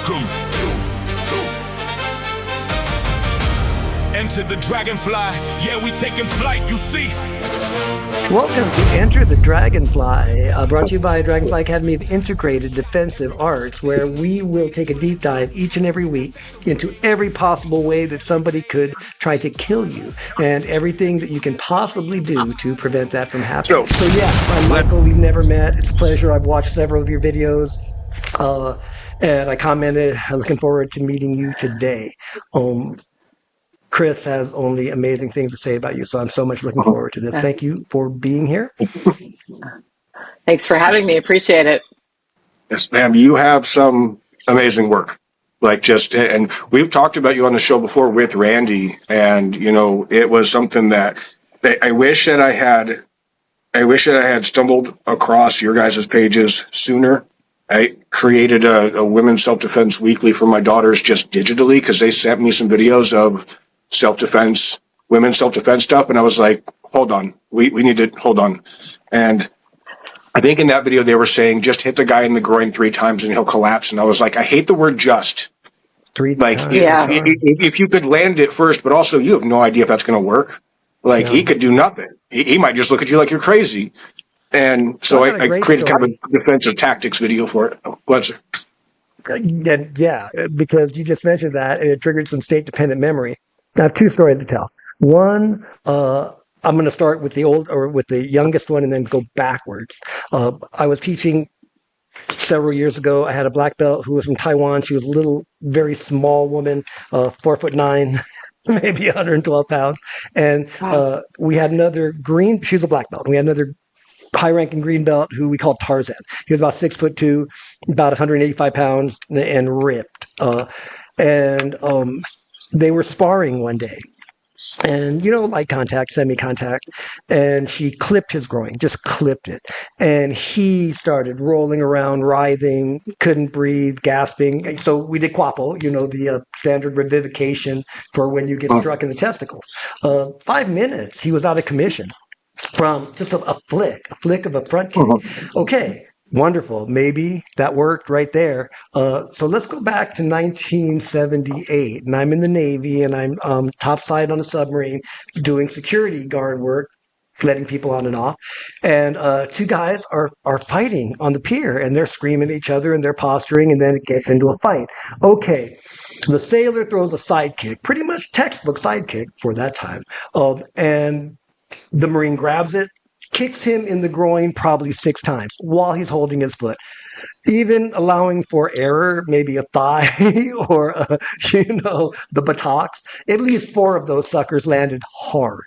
Welcome to Enter the Dragonfly. Yeah, we taking flight, you see. Welcome to Enter the Dragonfly, brought to you by Dragonfly Academy of Integrated Defensive Arts, where we will take a deep dive each and every week into every possible way that somebody could try to kill you and everything that you can possibly do to prevent that from happening. So yes, I'm Michael. We've never met. It's a pleasure. I've watched several of your videos, and I commented, looking forward to meeting you today. Chris has only amazing things to say about you, so I'm so much looking forward to this. Thank you for being here. Thanks for having me. Appreciate it. Yes, ma'am. You have some amazing work. And we've talked about you on the show before with Randy, and it was something that I wish that I had stumbled across your guys' pages sooner. I created a women's self-defense weekly for my daughters just digitally because they sent me some videos of self-defense, women's self-defense stuff. And I was like, hold on, we need to hold on. And I think in that video, they were saying, just hit the guy in the groin 3 times and he'll collapse. And I was like, I hate the word just. 3 times. If you could land it first, but also you have no idea if that's going to work. He could do nothing. He might just look at you like you're crazy. And so I created kind of a defensive tactics video for it. Yeah, because you just mentioned that, and it triggered some state-dependent memory. I have 2 stories to tell. One, I'm going to start with the youngest one, and then go backwards. I was teaching several years ago. I had a black belt who was from Taiwan. She was a little, very small woman, 4'9", maybe 112 pounds, and we had another green. She was a black belt. We had another high-ranking green belt who we called Tarzan. He was about 6'2", about 185 pounds, and ripped. They were sparring one day, and light contact, semi-contact, and she clipped his groin, just clipped it, and he started rolling around, writhing, couldn't breathe, gasping. So we did QAPO, the standard revivification for when you get struck in the testicles. 5 minutes, he was out of commission from just a flick of a front kick. Okay, wonderful. Maybe that worked right there. So let's go back to 1978, and I'm in the Navy, and I'm topside on a submarine doing security guard work, letting people on and off. And 2 guys are fighting on the pier, and they're screaming at each other, and they're posturing, and then it gets into a fight. Okay. The sailor throws a sidekick, pretty much textbook sidekick for that time. And the Marine grabs it, kicks him in the groin probably 6 times while he's holding his foot, even allowing for error, maybe a thigh or, the buttocks. At least 4 of those suckers landed hard.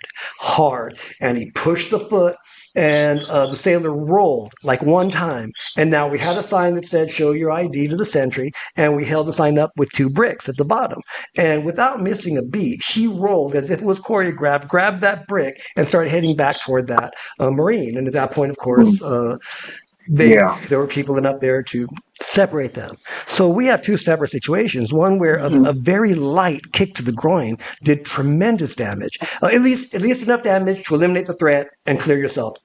And he pushed the foot, and the sailor rolled like 1 time. And now we had a sign that said, show your ID to the sentry. And we held the sign up with 2 bricks at the bottom. And without missing a beat, he rolled as if it was choreographed, grabbed that brick, and started heading back toward that Marine. And at that point, of course, there were people up there to separate them. So we have 2 separate situations. One where a very light kick to the groin did tremendous damage, at least enough damage to eliminate the threat and clear yourself.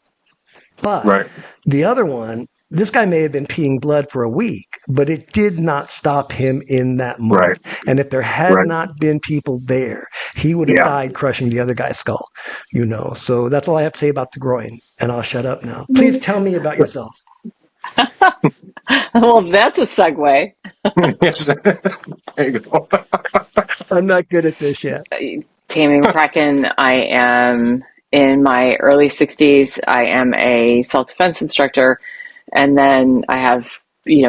But the other one, this guy may have been peeing blood for a week, but it did not stop him in that moment. And if there had not been people there, he would have died crushing the other guy's skull. So that's all I have to say about the groin, and I'll shut up now. Please tell me about yourself. Well, that's a segue. Yes. There you go. I'm not good at this yet. Tammy McCracken. I am in my early 60s. I am a self-defense instructor, and then I have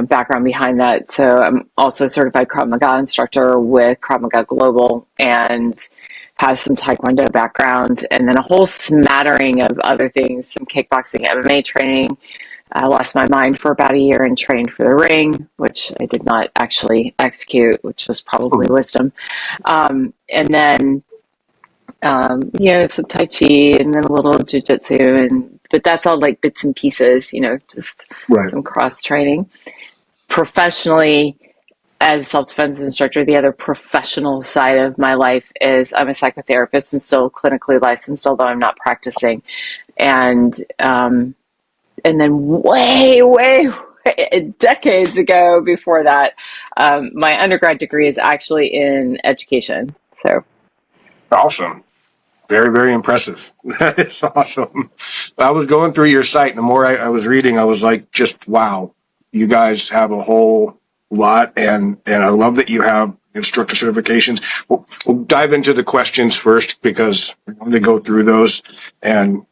background behind that. So I'm also a certified Krav Maga instructor with Krav Maga Global, and have some Taekwondo background, and then a whole smattering of other things, some kickboxing, MMA training. I lost my mind for about a year and trained for the ring, which I did not actually execute, which was probably wisdom. And then, some Tai Chi, and then a little Jiu-Jitsu, but that's all like bits and pieces, just some cross training. Professionally, as a self-defense instructor, the other professional side of my life is I'm a psychotherapist. I'm still clinically licensed, although I'm not practicing. And then way decades ago before that. My undergrad degree is actually in education. So Awesome. Very, very impressive. That is awesome. I was going through your site, and the more I was reading, I was like, just wow, you guys have a whole lot, and I love that you have instructor certifications. We'll dive into the questions first because I wanted to go through those, and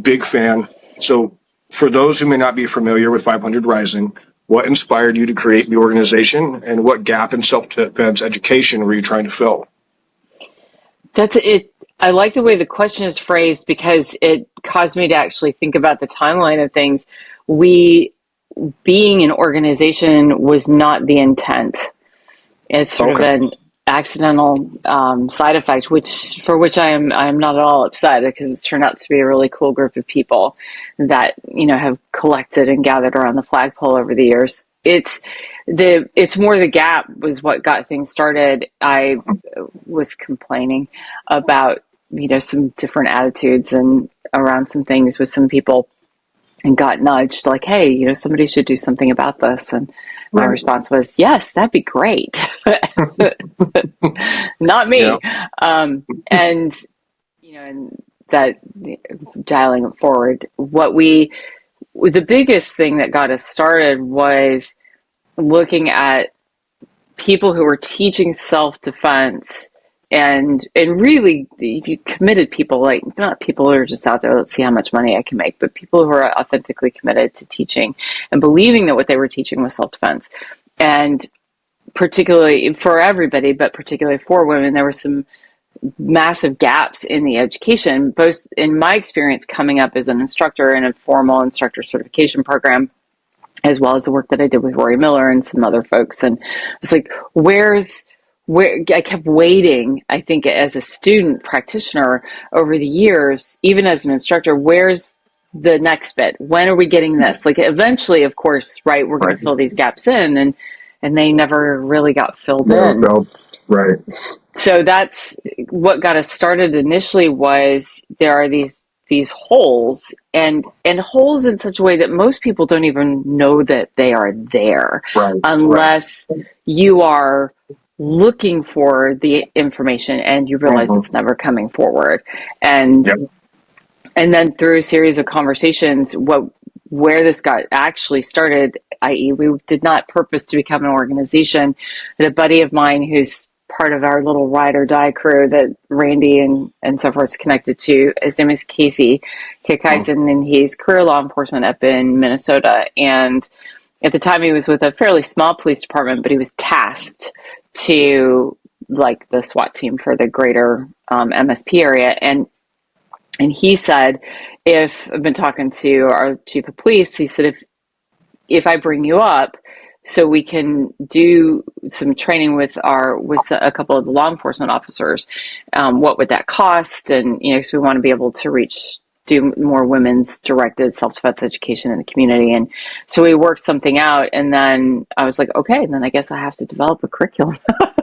big fan. So for those who may not be familiar with 500 Rising, what inspired you to create the organization, and what gap in self-defense education were you trying to fill? that's it. I like the way the question is phrased because it caused me to actually think about the timeline of things. We, being an organization, was not the intent. It's sort of an accidental side effect, which I am not at all upset, because it's turned out to be a really cool group of people that have collected and gathered around the flagpole over the years. It's more the gap was what got things started. I was complaining about some different attitudes and around some things with some people, and got nudged like, hey, somebody should do something about this. And my response was, yes, that'd be great. Not me. Yeah. And that, dialing it forward, the biggest thing that got us started was looking at people who were teaching self-defense, and really committed people, like not people who are just out there, let's see how much money I can make, but people who are authentically committed to teaching and believing that what they were teaching was self-defense. And particularly for everybody, but particularly for women, there were some massive gaps in the education, both in my experience coming up as an instructor in a formal instructor certification program, as well as the work that I did with Rory Miller and some other folks. And it's like, where I kept waiting, I think, as a student practitioner over the years, even as an instructor, where's the next bit? When are we getting this? Like, eventually, of course, right, we're going to fill these gaps in, and they never really got filled in. Right. So that's what got us started initially, was there are these holes, and holes in such a way that most people don't even know that they are there, unless you are looking for the information and you realize it's never coming forward. And then through a series of conversations, where this got actually started, i.e. we did not purpose to become an organization, but a buddy of mine who's part of our little ride or die crew that Randy and so forth is connected to, his name is Casey Kikaisen, and he's career law enforcement up in Minnesota. And at the time he was with a fairly small police department, but he was tasked to like the SWAT team for the greater MSP area. And he said, if I've been talking to our chief of police, he said, if I bring you up so we can do some training with a couple of the law enforcement officers, what would that cost? And, because we want to be able to do more women's directed self-defense education in the community. And so we worked something out, and then I was like, okay, then I guess I have to develop a curriculum.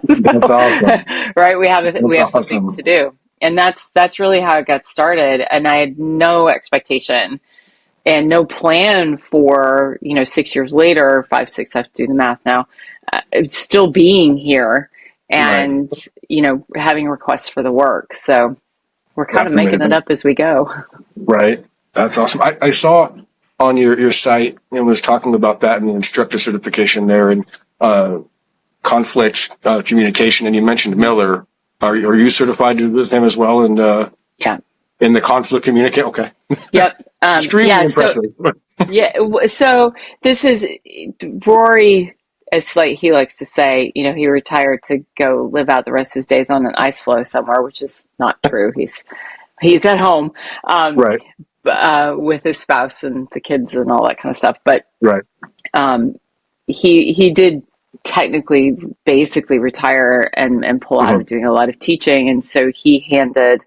That's awesome. Right. We have something to do. And that's really how it got started. And I had no expectation and no plan for, 6 years later, 5, 6, I have to do the math now, still being here and, having requests for the work. So we're kind of making it up as we go. Right. That's awesome. I saw on your site, and was talking about that in the instructor certification there, and conflict communication, and you mentioned Miller. Are you certified with him as well? And yeah. In the conflict communicate? Okay. Yep. Extremely impressive. So this is Rory, as he likes to say, he retired to go live out the rest of his days on an ice floe somewhere, which is not true. He's at home, with his spouse and the kids and all that kind of stuff. But he did technically basically retire and pull out of doing a lot of teaching. And so he handed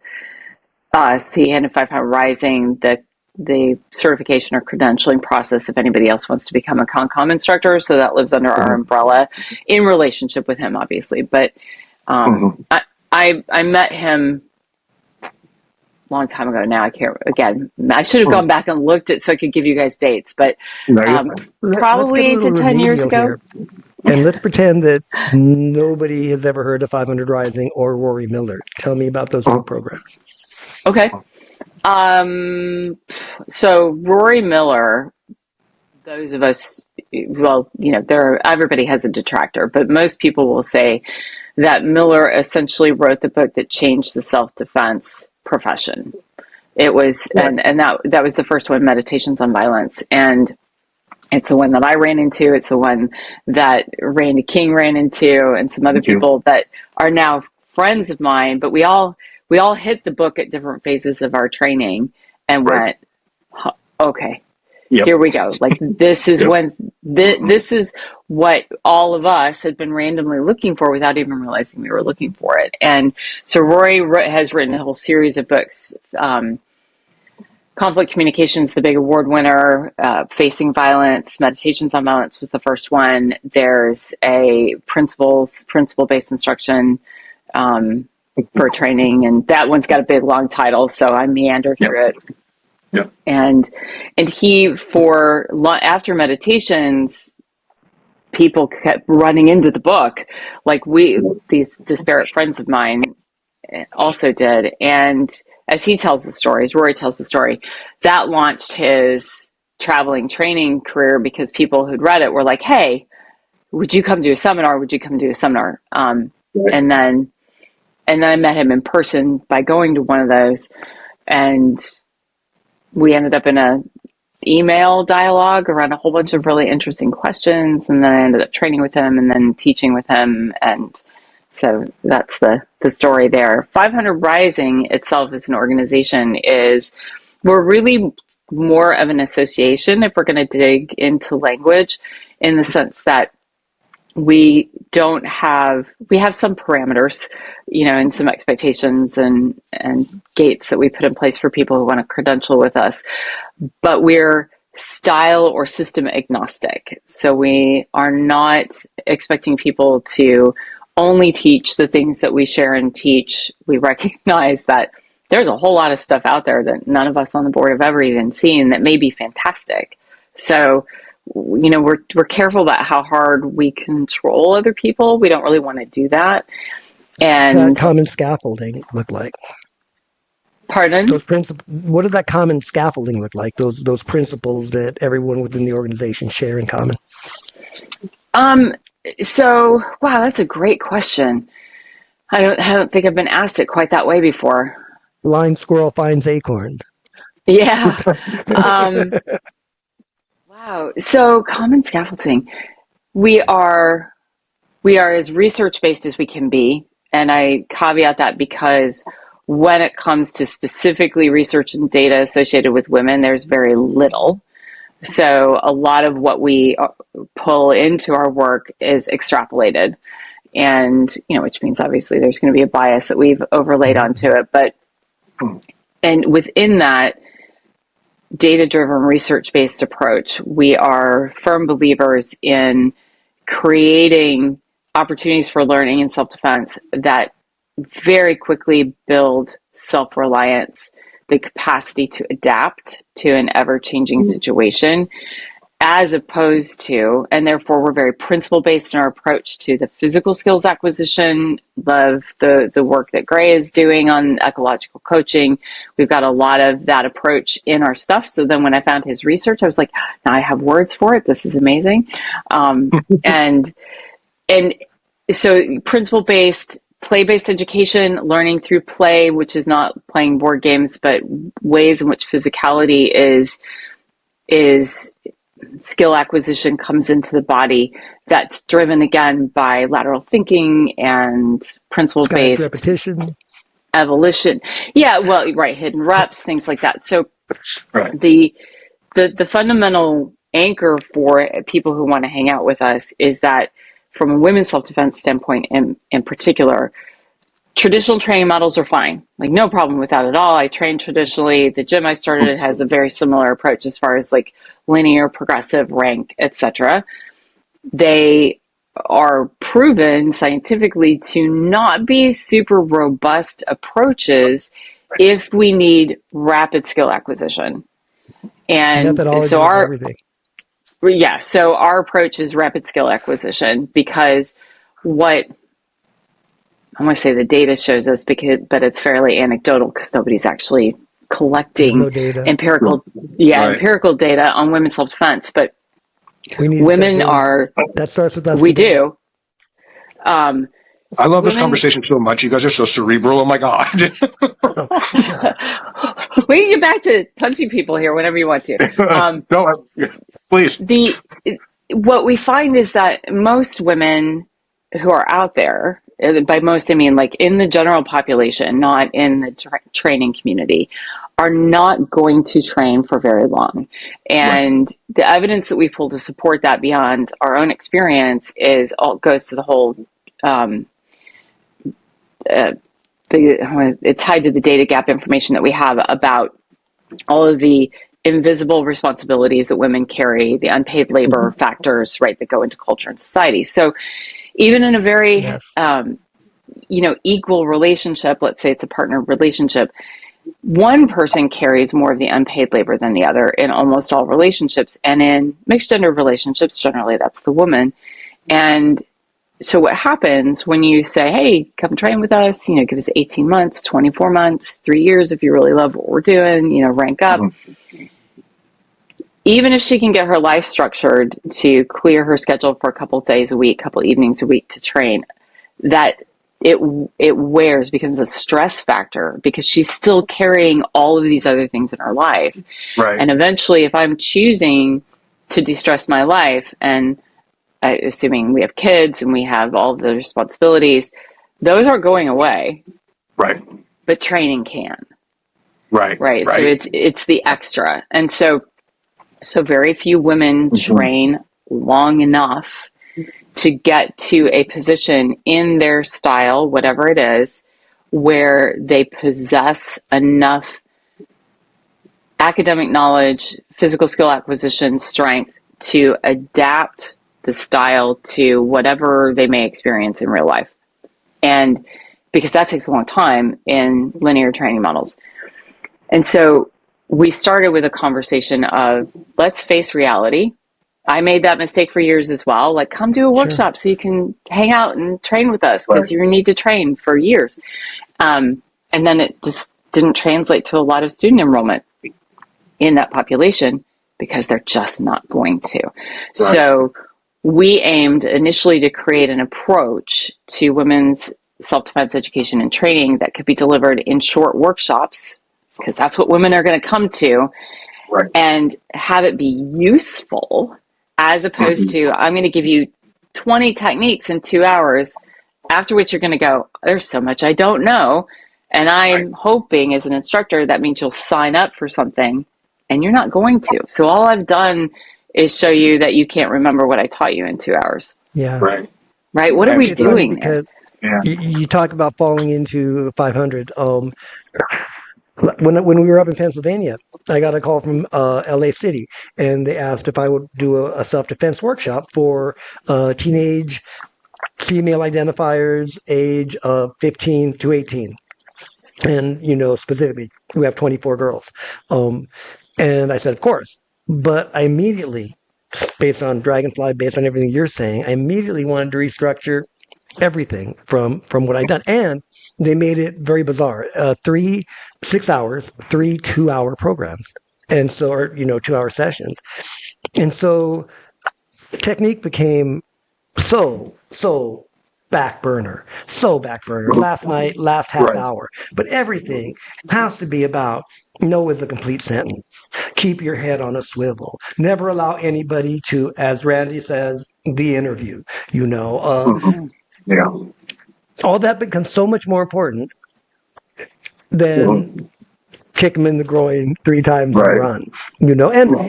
500 Rising the certification or credentialing process if anybody else wants to become a CONCOM instructor. So that lives under our umbrella in relationship with him, obviously. But I met him long time ago now. I can't, again, I should have gone back and looked at so I could give you guys dates, but No, you're fine. Let's get a probably 8 to little 10 years remedial ago. here. And let's pretend that nobody has ever heard of 500 Rising or Rory Miller. Tell me about those two programs. Okay. So Rory Miller, those of us, well, everybody has a detractor, but most people will say that Miller essentially wrote the book that changed the self-defense profession. It was, and that was the first one, Meditations on Violence. And it's the one that I ran into. It's the one that Randy King ran into, and some other people that are now friends of mine. But we all hit the book at different phases of our training and went, okay, here we go. Like this is when this is what all of us had been randomly looking for without even realizing we were looking for it. And so Rory has written a whole series of books. Conflict Communications, the big award winner. Facing Violence, Meditations on Violence was the first one. There's a principle-based instruction for training, and that one's got a big long title, so I meander through it. Yeah. And he, after Meditations, people kept running into the book, like these disparate friends of mine also did, and as he tells the story, as Rory tells the story, that launched his traveling training career because people who'd read it were like, hey, would you come do a seminar? Would you come do a seminar? And then I met him in person by going to one of those, and we ended up in a email dialogue around a whole bunch of really interesting questions. And then I ended up training with him and then teaching with him. And so that's the story there. 500 Rising itself as an organization we're really more of an association if we're going to dig into language, in the sense that we have some parameters, and some expectations and gates that we put in place for people who want to credential with us, but we're style or system agnostic. So we are not expecting people to only teach the things that we share and teach. We recognize that there's a whole lot of stuff out there that none of us on the board have ever even seen that may be fantastic. So, we're careful about how hard we control other people. We don't really want to do that. And What does that common scaffolding look like? Pardon? What does that common scaffolding look like? Those principles that everyone within the organization share in common. So, wow, that's a great question. I don't think I've been asked it quite that way before. Blind squirrel finds acorn. Yeah. Wow. So, common scaffolding. We are as research-based as we can be. And I caveat that because when it comes to specifically research and data associated with women, there's very little. So a lot of what we pull into our work is extrapolated, and which means obviously there's going to be a bias that we've overlaid onto it. But and within that data-driven, research-based approach, we are firm believers in creating opportunities for learning and self-defense that very quickly build self-reliance, the capacity to adapt to an ever-changing situation, as opposed to, and therefore we're very principle-based in our approach to the physical skills acquisition. Love the work that Gray is doing on ecological coaching. We've got a lot of that approach in our stuff. So then when I found his research, I was like, now I have words for it. This is amazing. And so principle-based, play-based education, learning through play, which is not playing board games, but ways in which physicality is skill acquisition comes into the body. That's driven again by lateral thinking and principle-based repetition, evolution. Yeah, well, right, hidden reps, things like that. So Right. the fundamental anchor for people who want to hang out with us is that from a women's self-defense standpoint in particular, traditional training models are fine. Like, no problem with that at all. I trained traditionally. The gym I started at has a very similar approach as far as like linear, progressive, rank, etc. They are proven scientifically to not be super robust approaches if we need rapid skill acquisition. And Methodology so is everything. so our approach is rapid skill acquisition, because what I want to say the data shows us, but it's fairly anecdotal because nobody's actually There's collecting no data. empirical Right. empirical data on women's self-defense. But We need to start women doing are that starts with us. we today. do. I love this Women- conversation so much. You guys are so cerebral. Oh my God. We can get back to punching people here whenever you want to. No, please. What we find is that most women who are out there, by most I mean like in the general population, not in the training community, are not going to train for very long. And the evidence that we pull to support that beyond our own experience goes to the whole it's tied to the data gap information that we have about all of the invisible responsibilities that women carry, the unpaid labor factors, right, that go into culture and society. So even in a very, Yes. equal relationship, let's say it's a partner relationship, one person carries more of the unpaid labor than the other in almost all relationships. And in mixed gender relationships, generally that's the woman. And so what happens when you say, hey, come train with us, give us 18 months, 24 months, 3 years if you really love what we're doing, rank up. Even if she can get her life structured to clear her schedule for a couple of days a week, couple evenings a week to train, that it becomes a stress factor because she's still carrying all of these other things in her life. Right. And eventually, if I'm choosing to de-stress my life, and assuming we have kids and we have all of the responsibilities, those aren't going away. Right. But training can. Right. So it's the extra. And so very few women train long enough to get to a position in their style, whatever it is, where they possess enough academic knowledge, physical skill acquisition, strength to adapt the style to whatever they may experience in real life. And because that takes a long time in linear training models. And so we started with a conversation of, let's face reality. I made that mistake for years as well. Like, come do a workshop so you can hang out and train with us because you need to train for years. And then it just didn't translate to a lot of student enrollment in that population because they're just not going to. Right. So we aimed initially to create an approach to women's self-defense education and training that could be delivered in short workshops, because that's what women are going to come to, and have it be useful, as opposed to, I'm going to give you 20 techniques in 2 hours, after which you're going to go, there's so much I don't know. And I'm hoping as an instructor, that means you'll sign up for something and you're not going to. So all I've done is show you that you can't remember what I taught you in 2 hours. Yeah. Right? What are we doing there? You talk about falling into 500. When we were up in Pennsylvania, I got a call from LA City, and they asked if I would do a self-defense workshop for teenage female identifiers age of 15 to 18. And, specifically, we have 24 girls. And I said, of course. But I immediately, based on Dragonfly, based on everything you're saying, I immediately wanted to restructure everything from what I'd done. And they made it very bizarre. 6 hours, 3 2-hour programs. And so, or, 2-hour sessions. And so technique became so back burner. Last night, last half hour. But everything has to be about no is a complete sentence. Keep your head on a swivel. Never allow anybody to, as Randy says, the interview. All that becomes so much more important than kick them in the groin 3 times and run.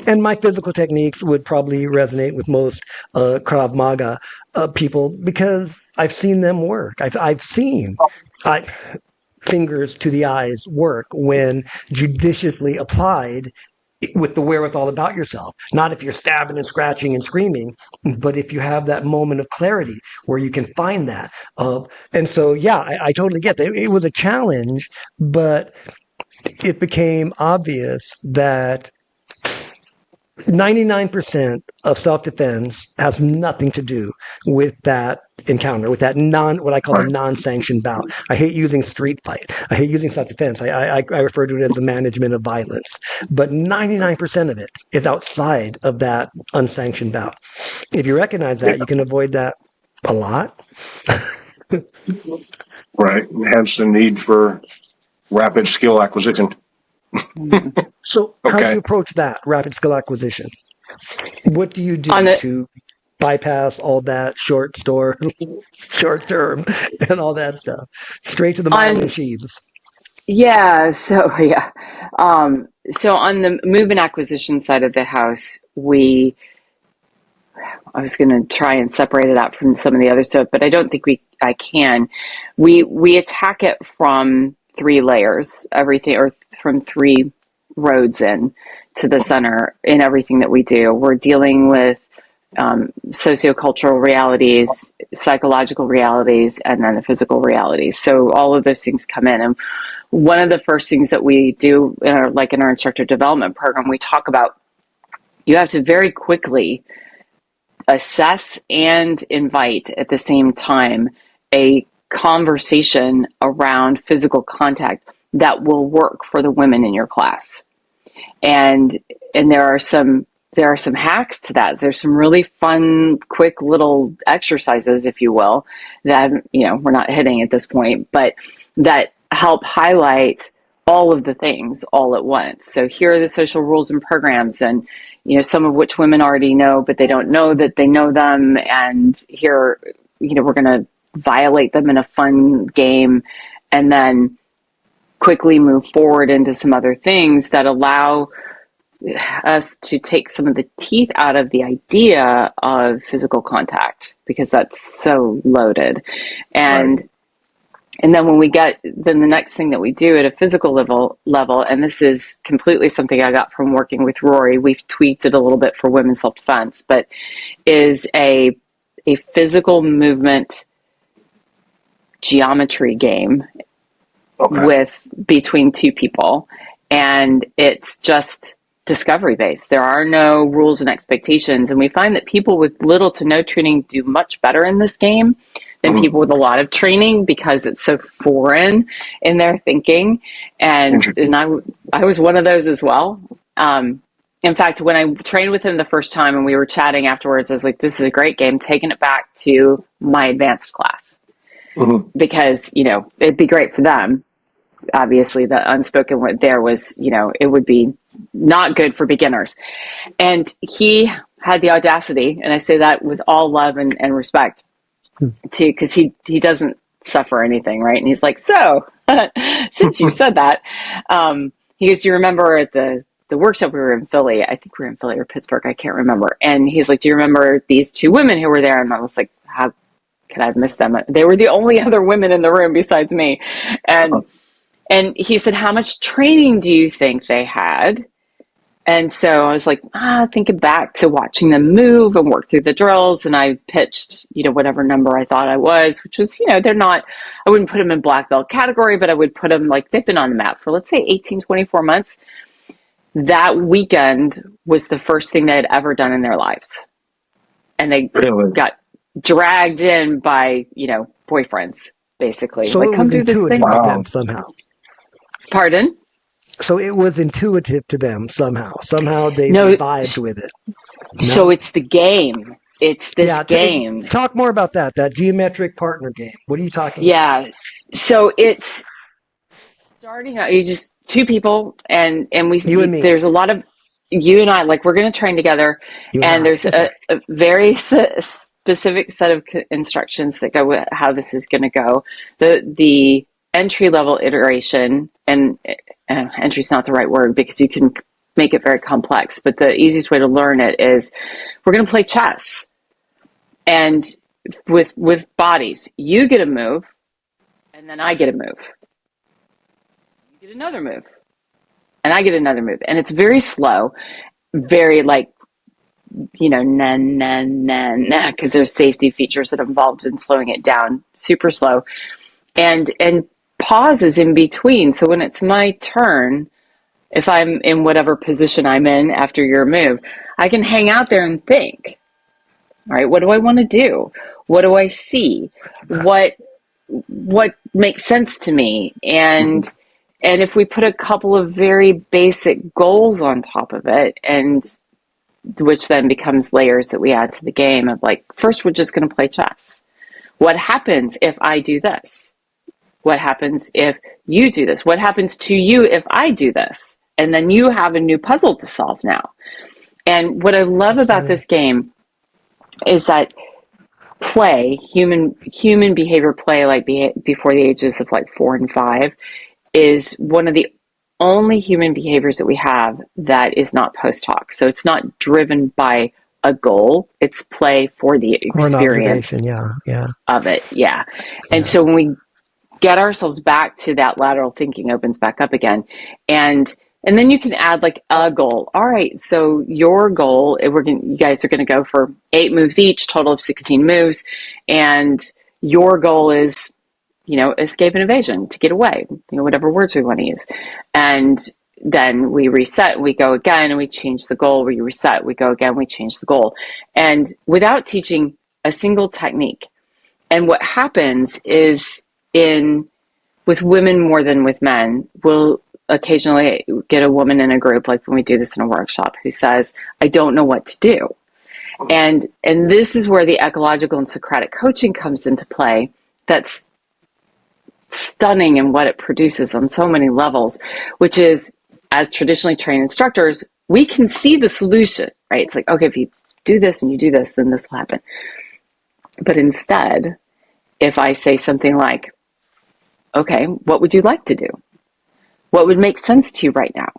And my physical techniques would probably resonate with most Krav Maga people because I've seen them work. I've seen fingers to the eyes work when judiciously applied with the wherewithal about yourself. Not if you're stabbing and scratching and screaming, but if you have that moment of clarity where you can find that. And so, I totally get that. It was a challenge, but it became obvious that 99% of self-defense has nothing to do with that encounter, with that what I call the Right. non-sanctioned bout. I hate using street fight. I hate using self-defense. I refer to it as the management of violence. But 99% of it is outside of that unsanctioned bout. If you recognize Yeah. that, you can avoid that a lot. Right. Hence the need for rapid skill acquisition. So how do you Okay. approach that rapid skill acquisition? What do you On do the to bypass all that short term, and all that stuff? Straight to the myelin on sheaths. Yeah, so yeah. So on the move and acquisition side of the house, I was going to try and separate it out from some of the other stuff, but I don't think I can. We attack it from three layers, everything, or from three roads in to the center in everything that we do. We're dealing with sociocultural realities, psychological realities, and then the physical realities. So all of those things come in. And one of the first things that we do in our instructor development program, we talk about you have to very quickly assess and invite at the same time a conversation around physical contact that will work for the women in your class. And there are some hacks to that. There's some really fun, quick little exercises, if you will, that we're not hitting at this point, but that help highlight all of the things all at once. So here are the social rules and programs, and some of which women already know, but they don't know that they know them. And here, we're going to violate them in a fun game, and then quickly move forward into some other things that allow us to take some of the teeth out of the idea of physical contact, because that's so loaded. And then then the next thing that we do at a physical level, and this is completely something I got from working with Rory, we've tweaked it a little bit for women's self-defense, but is a physical movement geometry game between two people. And it's just discovery based. There are no rules and expectations. And we find that people with little to no training do much better in this game than people with a lot of training, because it's so foreign in their thinking. And I was one of those as well. In fact, when I trained with him the first time and we were chatting afterwards, I was like, this is a great game, taking it back to my advanced class. Because, it'd be great for them. Obviously, the unspoken word there was, it would be not good for beginners. And he had the audacity, and I say that with all love and respect, because he doesn't suffer anything, right? And he's like, so, since you said that, he goes, do you remember at the workshop we were in Philly? I think we were in Philly or Pittsburgh, I can't remember. And he's like, do you remember these two women who were there? And I was like, how could I have missed them? They were the only other women in the room besides me. And he said, how much training do you think they had? And so I was like, thinking back to watching them move and work through the drills. And I pitched, whatever number I thought I was, which was, they're not, I wouldn't put them in black belt category, but I would put them they've been on the mat for, let's say, 18, 24 months. That weekend was the first thing they had ever done in their lives. And they got dragged in by, boyfriends, basically. So it come was do this thing. intuitive to them somehow. Pardon? So it was intuitive to them somehow. Somehow they vibed with it. No? So it's the game. It's this game. Talk more about that geometric partner game. What are you talking about? Yeah. So it's starting out, you just two people, and you and me. There's a lot of you and I, we're going to train together, and there's a very specific set of instructions that go with how this is going to go. The entry level iteration, and entry is not the right word because you can make it very complex, but the easiest way to learn it is we're going to play chess, and with bodies, you get a move, and then I get a move. You get another move, and I get another move, and it's very slow, very because there's safety features that are involved in slowing it down, super slow, and pauses in between. So when it's my turn, if I'm in whatever position I'm in after your move, I can hang out there and think, all right, what do I want to do? What do I see? What makes sense to me? And if we put a couple of very basic goals on top of it, and which then becomes layers that we add to the game of like, first, we're just going to play chess. What happens if I do this? What happens if you do this? What happens to you if I do this? And then you have a new puzzle to solve now. And what I love about this game is that play, human behavior play, like before the ages of like 4 and 5, is one of the only human behaviors that we have that is not post hoc. So it's not driven by a goal. It's play for the experience of it. Yeah. And so when we get ourselves back to that lateral thinking, opens back up again. And then you can add like a goal. All right, so your goal, you guys are going to go for 8 moves each, total of 16 moves. And your goal is, escape and evasion, to get away, whatever words we want to use. And then we reset, we go again, and we change the goal. We reset, we go again, we change the goal. And without teaching a single technique. And what happens is with women more than with men, we'll occasionally get a woman in a group, like when we do this in a workshop, who says, I don't know what to do. And this is where the ecological and Socratic coaching comes into play. That's stunning in what it produces on so many levels, which is, as traditionally trained instructors, we can see the solution, right? It's like, okay, if you do this and you do this, then this will happen. But instead, if I say something like, okay, what would you like to do? What would make sense to you right now?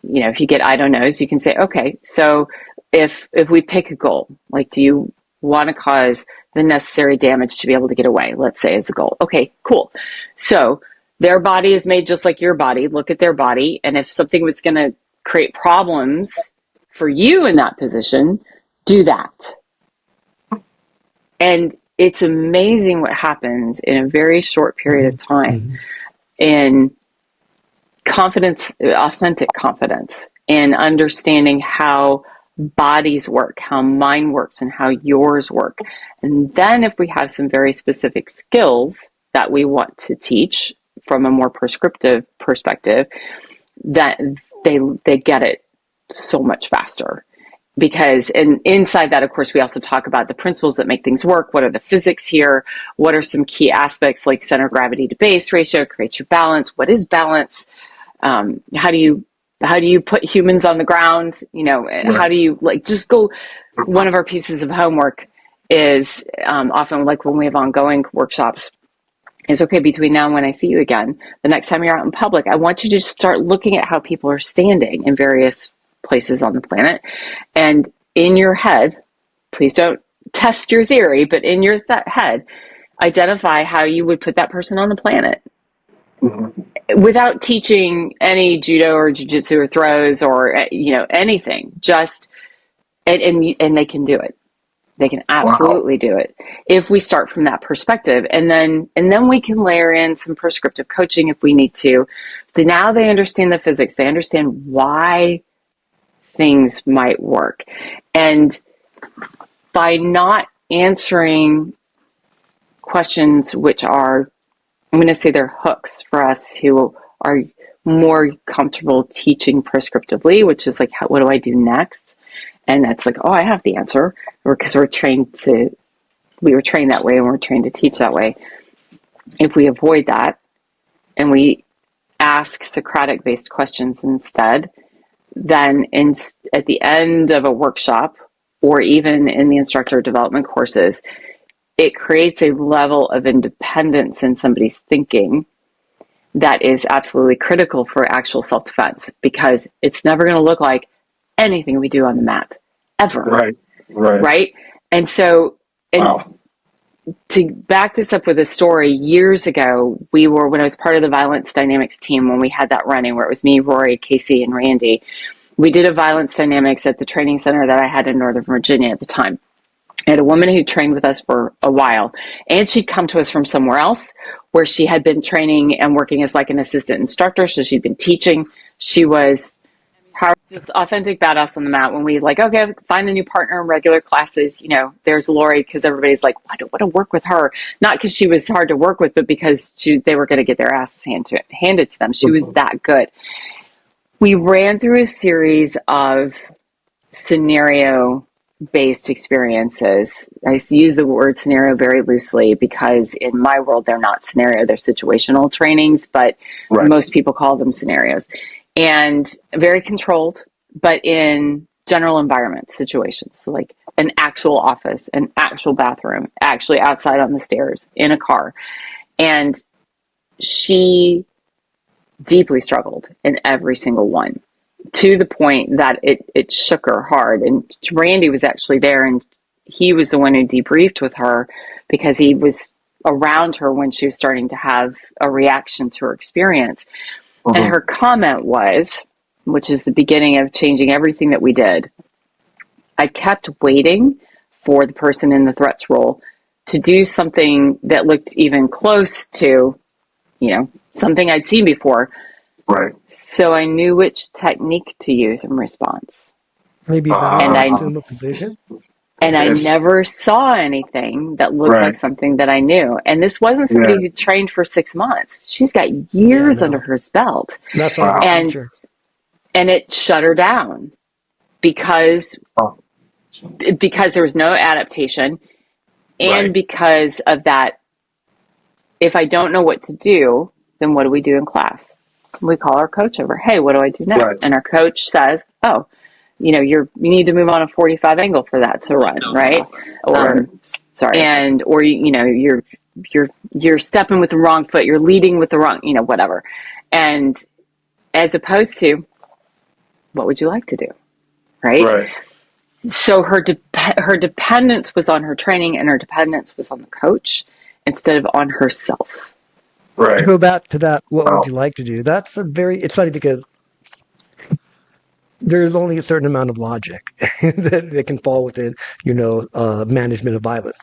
If you get I don't knows, you can say, okay, so if we pick a goal, like, do you want to cause the necessary damage to be able to get away? Let's say as a goal. Okay, cool. So their body is made just like your body. Look at their body. And if something was going to create problems for you in that position, do that. And it's amazing what happens in a very short period of time in confidence, authentic confidence, in understanding how bodies work, how mine works, and how yours work. And then if we have some very specific skills that we want to teach from a more prescriptive perspective, that they get it so much faster. Because inside that, of course, we also talk about the principles that make things work. What are the physics here? What are some key aspects like center of gravity to base ratio, creates your balance? What is balance? How do you put humans on the ground? How do you just go? One of our pieces of homework is often, like when we have ongoing workshops, is okay, between now and when I see you again, the next time you're out in public, I want you to start looking at how people are standing in various places on the planet. And in your head, please don't test your theory, but in your head, identify how you would put that person on the planet. Without teaching any judo or jiu-jitsu or throws or anything, just and they can do it. They can absolutely do it if we start from that perspective, and then we can layer in some prescriptive coaching if we need to. Now they understand the physics. They understand why things might work, and by not answering questions which are, I'm going to say, they're hooks for us who are more comfortable teaching prescriptively, which is like, what do I do next? And that's like, oh, I have the answer, because we were trained that way, and we're trained to teach that way. If we avoid that and we ask Socratic-based questions instead, then at the end of a workshop, or even in the instructor development courses, it creates a level of independence in somebody's thinking that is absolutely critical for actual self-defense, because it's never going to look like anything we do on the mat, ever. Right? And so, to back this up with a story, years ago, when I was part of the violence dynamics team, when we had that running, where it was me, Rory, Casey, and Randy, we did a violence dynamics at the training center that I had in Northern Virginia at the time. I had a woman who trained with us for a while, and she'd come to us from somewhere else where she had been training and working as like an assistant instructor. So she'd been teaching. She was just authentic badass on the mat. When we like, okay, find a new partner in regular classes, you know, there's Lori, because everybody's like, I don't want to work with her. Not because she was hard to work with, but because they were going to get their asses handed to them. She was that good. We ran through a series of scenario-based experiences. I use the word scenario very loosely because in my world, they're not scenario, they're situational trainings, but most people call them scenarios. And very controlled, but in general environment situations. So like an actual office, an actual bathroom, actually outside on the stairs, in a car. And she deeply struggled in every single one, to the point that it shook her hard. And Randy was actually there, and he was the one who debriefed with her because he was around her when she was starting to have a reaction to her experience. And her comment was, which is the beginning of changing everything that we did, I kept waiting for the person in the threats role to do something that looked even close to, you know, something I'd seen before. Right. So I knew which technique to use in response. Maybe assume a position. And I never saw anything that looked like something that I knew. And this wasn't somebody who trained for 6 months. She's got years under her belt. That's our teacher. And it shut her down because there was no adaptation, and because of that, if I don't know what to do, then what do we do in class? We call our coach over. Hey, what do I do next? And our coach says, oh, you know, you need to move on a 45 angle for that to run, right? Or sorry, and or you know, you're stepping with the wrong foot, you're leading with the wrong, you know, whatever. And as opposed to, what would you like to do, right? So her dependence was on her training, and her dependence was on the coach instead of on herself. To go back to that, what would you like to do? That's it's funny because there's only a certain amount of logic that can fall within, you know, management of violence.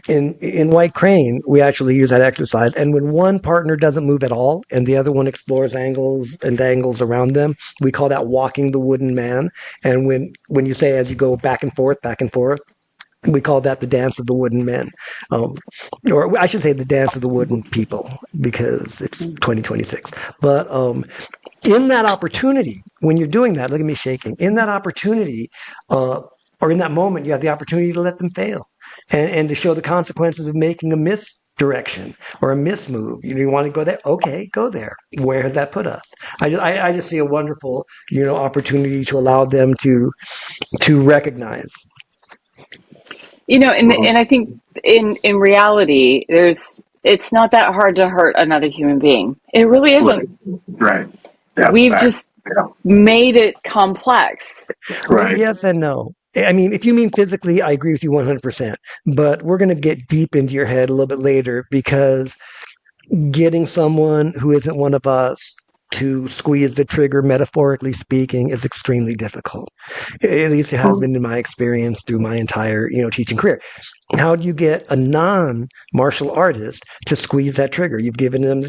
In White Crane, we actually use that exercise. And when one partner doesn't move at all and the other one explores angles and dangles around them, we call that walking the wooden man. And when you say, as you go back and forth, we call that the dance of the wooden men. Or I should say the dance of the wooden people, because it's 2026. But in that opportunity, when you're doing that, look at me shaking, in that opportunity, or in that moment, you have the opportunity to let them fail and to show the consequences of making a misdirection or a mismove. You want to go there? Okay, go there. Where has that put us? I just see a wonderful, you know, opportunity to allow them to recognize. You know, and I think in reality, it's not that hard to hurt another human being. It really isn't. Right. Yeah, We've just made it complex. Well, yes and no. I mean, if you mean physically, I agree with you 100%. But we're going to get deep into your head a little bit later, because getting someone who isn't one of us to squeeze the trigger, metaphorically speaking, is extremely difficult. At least it has been in my experience through my entire, you know, teaching career. How do you get a non-martial artist to squeeze that trigger? You've given them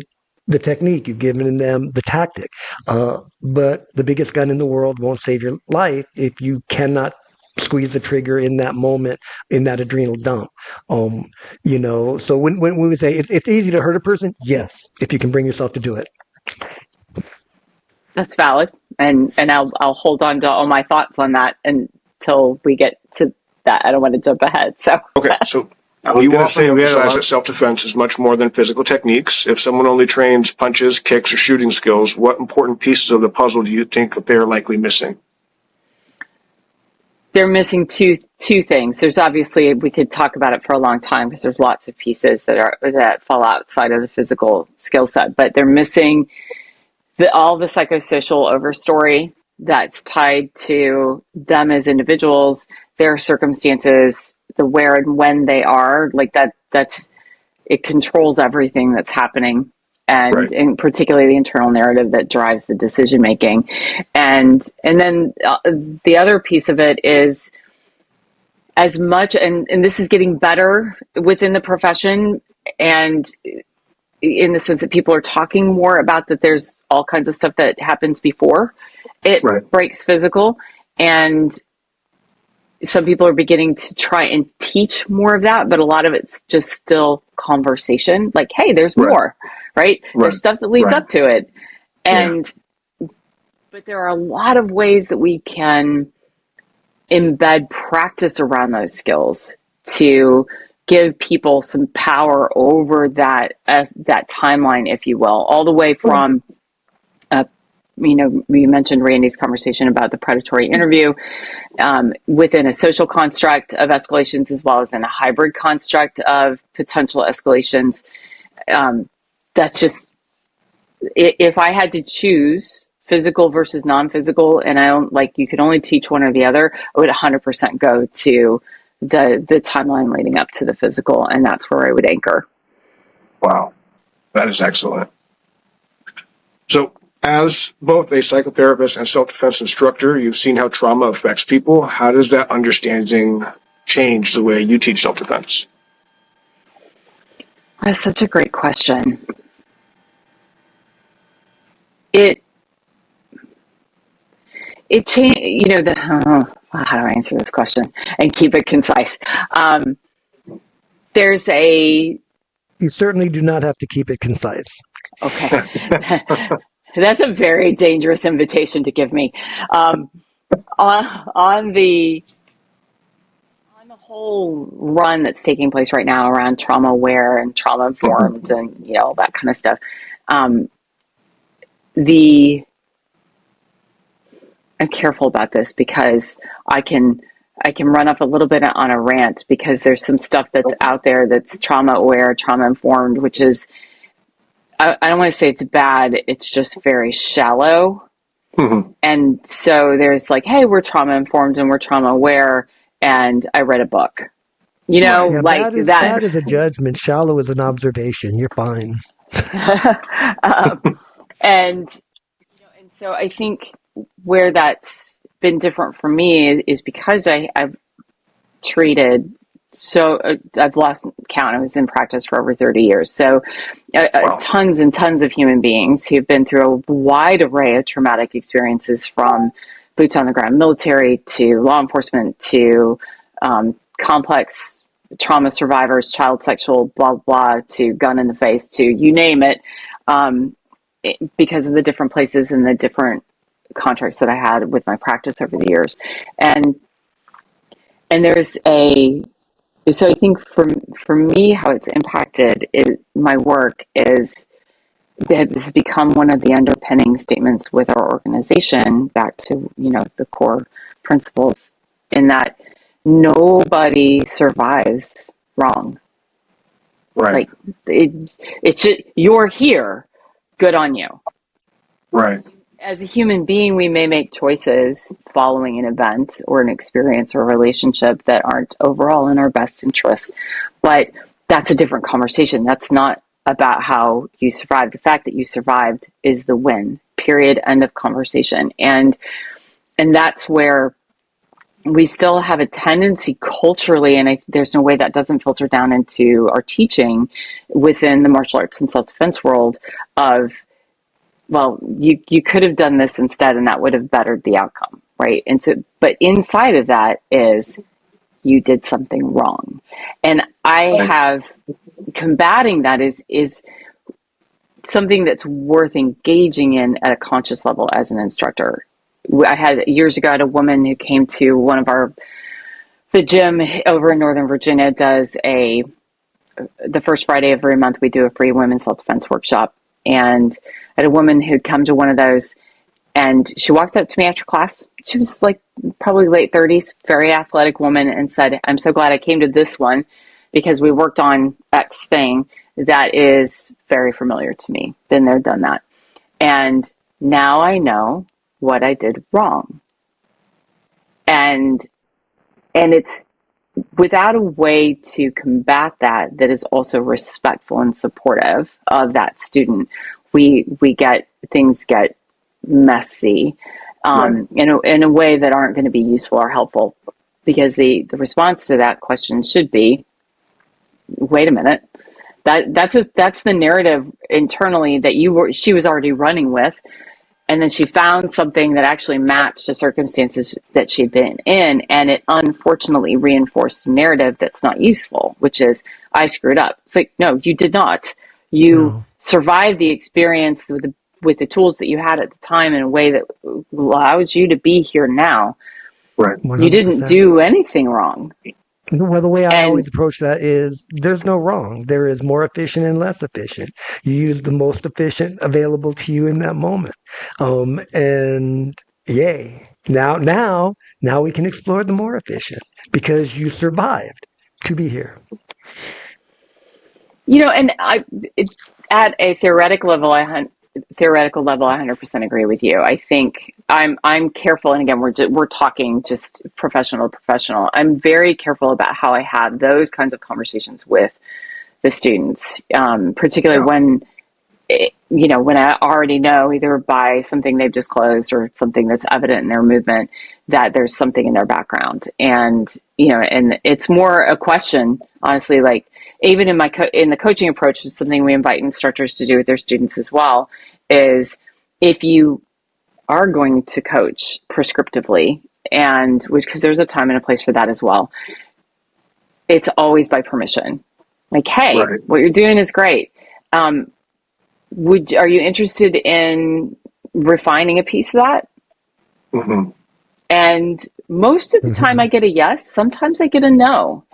the technique, you've given them the tactic, but the biggest gun in the world won't save your life if you cannot squeeze the trigger in that moment, in that adrenal dump. You know, so when we say it's easy to hurt a person, yes, if you can bring yourself to do it. That's valid, and I'll hold on to all my thoughts on that until we get to that. I don't want to jump ahead. So okay, so we want to emphasize that self-defense is much more than physical techniques. If someone only trains punches, kicks, or shooting skills, what important pieces of the puzzle do you think that they're likely missing? They're missing two things. There's obviously, we could talk about it for a long time because there's lots of pieces that fall outside of the physical skill set, but they're missing all the psychosocial overstory that's tied to them as individuals, their circumstances, the where and when they are, like it controls everything that's happening. And particularly the internal narrative that drives the decision making. And then the other piece of it is as much, and this is getting better within the profession, and in the sense that people are talking more about that there's all kinds of stuff that happens before it Right. breaks physical, and some people are beginning to try and teach more of that, but a lot of it's just still conversation, like, hey, there's Right. more, right? Right. There's stuff that leads Right. up to it. And but there are a lot of ways that we can embed practice around those skills to give people some power over that that timeline, if you will, all the way from we mentioned Randy's conversation about the predatory interview within a social construct of escalations, as well as in a hybrid construct of potential escalations. That's just, if I had to choose physical versus non-physical, and I don't, like, you could only teach one or the other, I would 100% go to the timeline leading up to the physical, and that's where I would anchor. Wow, that is excellent. So, as both a psychotherapist and self-defense instructor, you've seen how trauma affects people. How does that understanding change the way you teach self-defense? That's such a great question. It changed, how do I answer this question and keep it concise? There's a... You certainly do not have to keep it concise. Okay. That's a very dangerous invitation to give me. On the whole run that's taking place right now around trauma aware and trauma informed and all that kind of stuff, I'm careful about this because I can run off a little bit on a rant, because there's some stuff that's out there that's trauma aware, trauma informed, which is, I don't want to say it's bad, it's just very shallow. And so there's like, hey, we're trauma informed and we're trauma aware, and I read a book. That is a judgment. Shallow is an observation. You're fine. And so I think where that's been different for me is because I've treated, so I've lost count. I was in practice for over 30 years. So tons and tons of human beings who've been through a wide array of traumatic experiences, from boots on the ground military to law enforcement to complex trauma survivors, child sexual, blah, blah, to gun in the face, to you name it, because of the different places and the different contracts that I had with my practice over the years. And there's so I think for me, how it's impacted my work is that has become one of the underpinning statements with our organization, back to, the core principles, in that nobody survives wrong. Right. Like it's just, you're here, good on you. Right. As a human being, we may make choices following an event or an experience or a relationship that aren't overall in our best interest, but that's a different conversation. That's not about how you survived. The fact that you survived is the win, period, end of conversation. And that's where we still have a tendency culturally, and there's no way that doesn't filter down into our teaching within the martial arts and self-defense world, of, well, you could have done this instead and that would have bettered the outcome, right? And so, but inside of that is, you did something wrong. And I have, combating that is something that's worth engaging in at a conscious level as an instructor. I had years ago, I had a woman who came to one of the gym over in Northern Virginia does the first Friday of every month, we do a free women's self-defense workshop. And I had a woman who'd come to one of those, and she walked up to me after class. She was like probably late 30s, very athletic woman, and said, I'm so glad I came to this one, because we worked on X thing that is very familiar to me. Been there, done that. And now I know what I did wrong. And it's without a way to combat that is also respectful and supportive of that student, things get messy in a way that aren't going to be useful or helpful because the response to that question should be, wait a minute, that's the narrative internally that she was already running with. And then she found something that actually matched the circumstances that she'd been in. And it unfortunately reinforced a narrative that's not useful, which is, I screwed up. It's like, no, you did not. You survived the experience with the tools that you had at the time in a way that allowed you to be here now. Right. 100%. You didn't do anything wrong. Well, the way I always approach that is there's no wrong. There is more efficient and less efficient. You use the most efficient available to you in that moment. And yay. Now we can explore the more efficient because you survived to be here. And at a theoretical level, I 100% agree with you. I think I'm careful, and again, we're talking just professional to professional. I'm very careful about how I have those kinds of conversations with the students, particularly when I already know either by something they've disclosed or something that's evident in their movement that there's something in their background, and it's more a question, honestly, like. Even in in the coaching approach, is something we invite instructors to do with their students as well, is if you are going to coach prescriptively, and because there's a time and a place for that as well, it's always by permission. Like, hey, what you're doing is great. Are you interested in refining a piece of that? Mm-hmm. And most of the time I get a yes. Sometimes I get a no.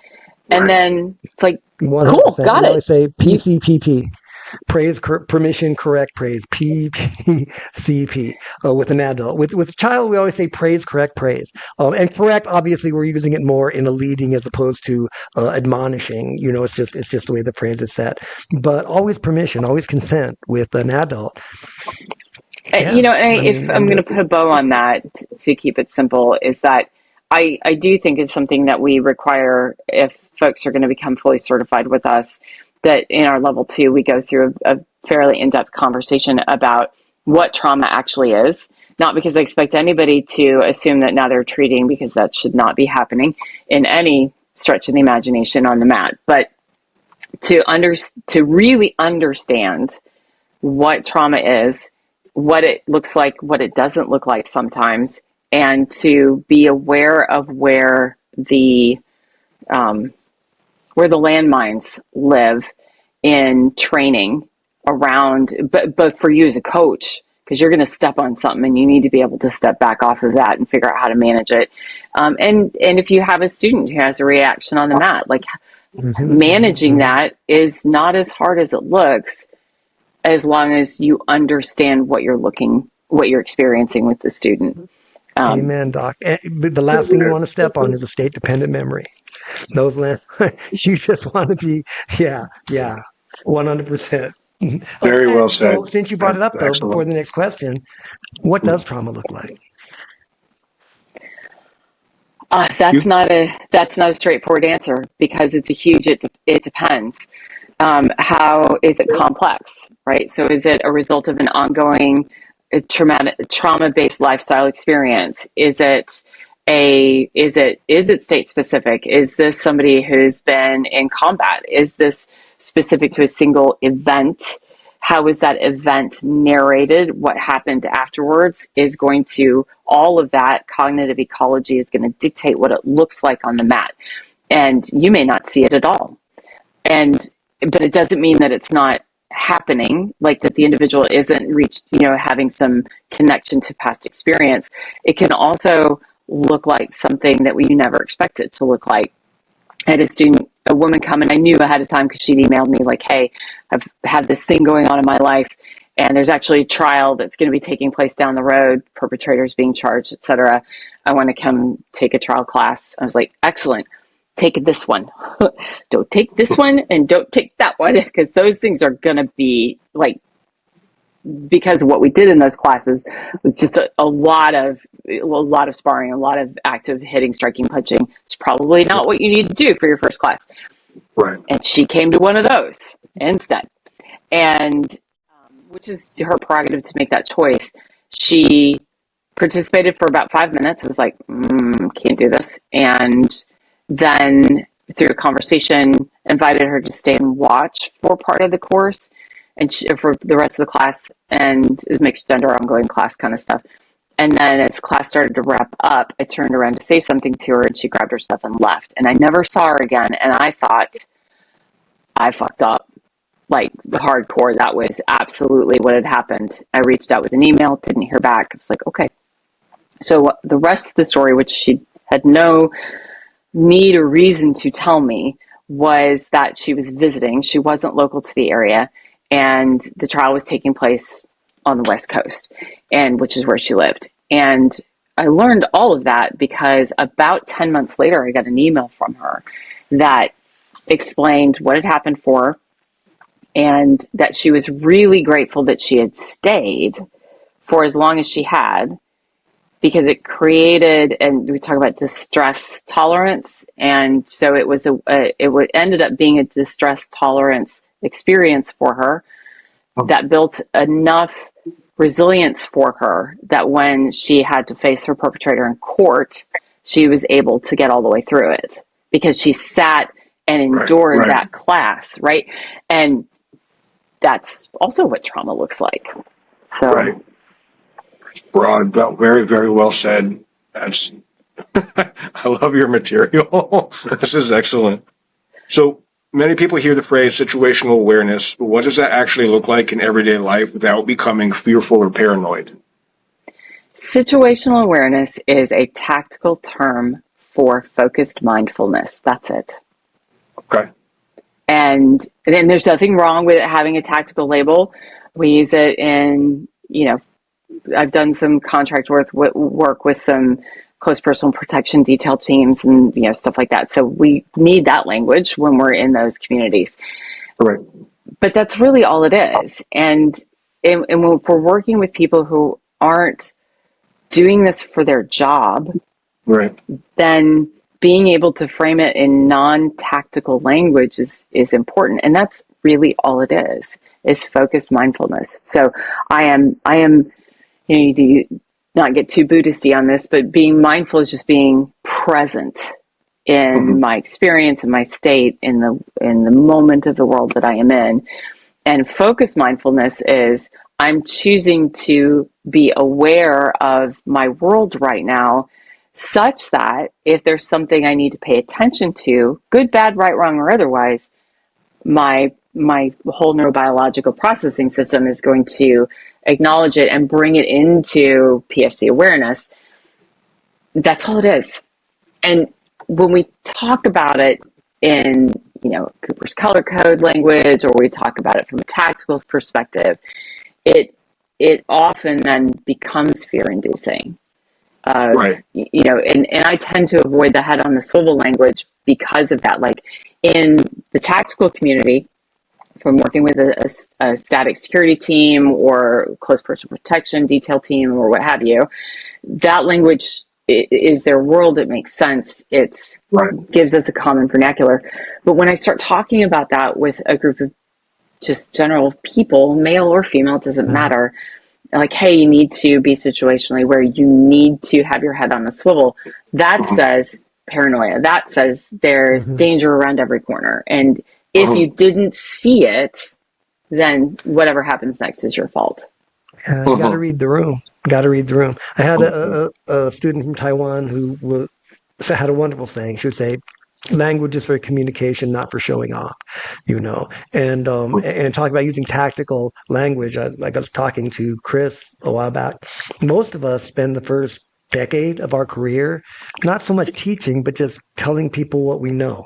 And then it's like, 100%. cool, got we it. always say PCPP. Praise, permission, correct, praise. PPCP with an adult. With a child, we always say praise, correct, praise. And correct, obviously, we're using it more in a leading as opposed to admonishing. It's just the way the phrase is set. But always permission, always consent with an adult. Yeah. If I'm going to put a bow on that to keep it simple, is that I do think it's something that we require if folks are going to become fully certified with us, that in our level 2, we go through a fairly in-depth conversation about what trauma actually is. Not because I expect anybody to assume that now they're treating, because that should not be happening in any stretch of the imagination on the mat, but to really understand what trauma is, what it looks like, what it doesn't look like sometimes, and to be aware of where the landmines live in training around, but both for you as a coach, because you're going to step on something and you need to be able to step back off of that and figure out how to manage it. And if you have a student who has a reaction on the mat, like managing that is not as hard as it looks, as long as you understand what you're experiencing with the student. Amen, Doc. But the last thing you want to step on is a state-dependent memory. Those you just want to be, 100%. Very well said. So, since you brought it up, though, Excellent. before the next question, what does trauma look like? That's not a straightforward answer, because it's a huge. It depends. How is it complex, right? So is it a result of an ongoing trauma-based lifestyle experience? Is it state specific? Is this somebody who's been in combat? Is this specific to a single event? How is that event narrated? What happened afterwards is going to, all of that cognitive ecology is going to dictate what it looks like on the mat. And you may not see it at all. But it doesn't mean that it's not happening, like that the individual isn't having some connection to past experience. It can also look like something that we never expected to look like. I had a woman come, and I knew ahead of time because she'd emailed me like, hey, I've had this thing going on in my life, and there's actually a trial that's going to be taking place down the road, perpetrators being charged, etc. I want to come take a trial class. I was like, excellent. Take this one. Don't take this one, and don't take that one, because those things are going to be like, because what we did in those classes was just a lot of sparring, a lot of active hitting, striking, punching. It's probably not what you need to do for your first class. Right. And she came to one of those instead. And which is her prerogative to make that choice. She participated for about 5 minutes. It was like, can't do this. And then through a conversation, invited her to stay and watch for part of the course and for the rest of the class, and mixed gender ongoing class kind of stuff. And then as class started to wrap up, I turned around to say something to her, and she grabbed her stuff and left. And I never saw her again. And I thought, I fucked up. Like hardcore. That was absolutely what had happened. I reached out with an email, didn't hear back. I was like, okay. So the rest of the story, which she had no need or reason to tell me, was that she was visiting. She wasn't local to the area, and the trial was taking place on the West Coast, and which is where she lived. And I learned all of that because about 10 months later, I got an email from her that explained what had happened for her, and that she was really grateful that she had stayed for as long as she had, because it created, and we talk about distress tolerance, and so it was ended up being a distress tolerance experience for her that built enough resilience for her that when she had to face her perpetrator in court, she was able to get all the way through it because she sat and endured that class, right? And that's also what trauma looks like. So, right. Broad, but very, very well said. That's, I love your material. This is excellent. So many people hear the phrase situational awareness. What does that actually look like in everyday life without becoming fearful or paranoid? Situational awareness is a tactical term for focused mindfulness. That's it. Okay. And then there's nothing wrong with it having a tactical label. We use it in, I've done some contract work with some close personal protection detail teams and, stuff like that. So we need that language when we're in those communities. Right. But that's really all it is. And when we're working with people who aren't doing this for their job, right, then being able to frame it in non-tactical language is important. And that's really all it is focused mindfulness. So I am, you do not get too Buddhisty on this, but being mindful is just being present in my experience and my state in the moment of the world that I am in. And focused mindfulness is I'm choosing to be aware of my world right now, such that if there's something I need to pay attention to, good, bad, right, wrong, or otherwise, my whole neurobiological processing system is going to acknowledge it and bring it into PFC awareness. That's all it is. And when we talk about it in, Cooper's color code language, or we talk about it from a tactical perspective, it often then becomes fear-inducing. right. And I tend to avoid the head on the swivel language because of that. Like in the tactical community, from working with a static security team or close personal protection detail team or what have you, that language is their world. It makes sense. It's gives us a common vernacular. But when I start talking about that with a group of just general people, male or female, it doesn't matter. Like, hey, you need to be situationally where you need to have your head on a swivel. That says paranoia. That says there's danger around every corner. And if you didn't see it, then whatever happens next is your fault. You got to read the room. Got to read the room. I had a student from Taiwan who had a wonderful saying. She would say, language is for communication, not for showing off, and talk about using tactical language. Like I was talking to Chris a while back. Most of us spend the first decade of our career, not so much teaching, but just telling people what we know,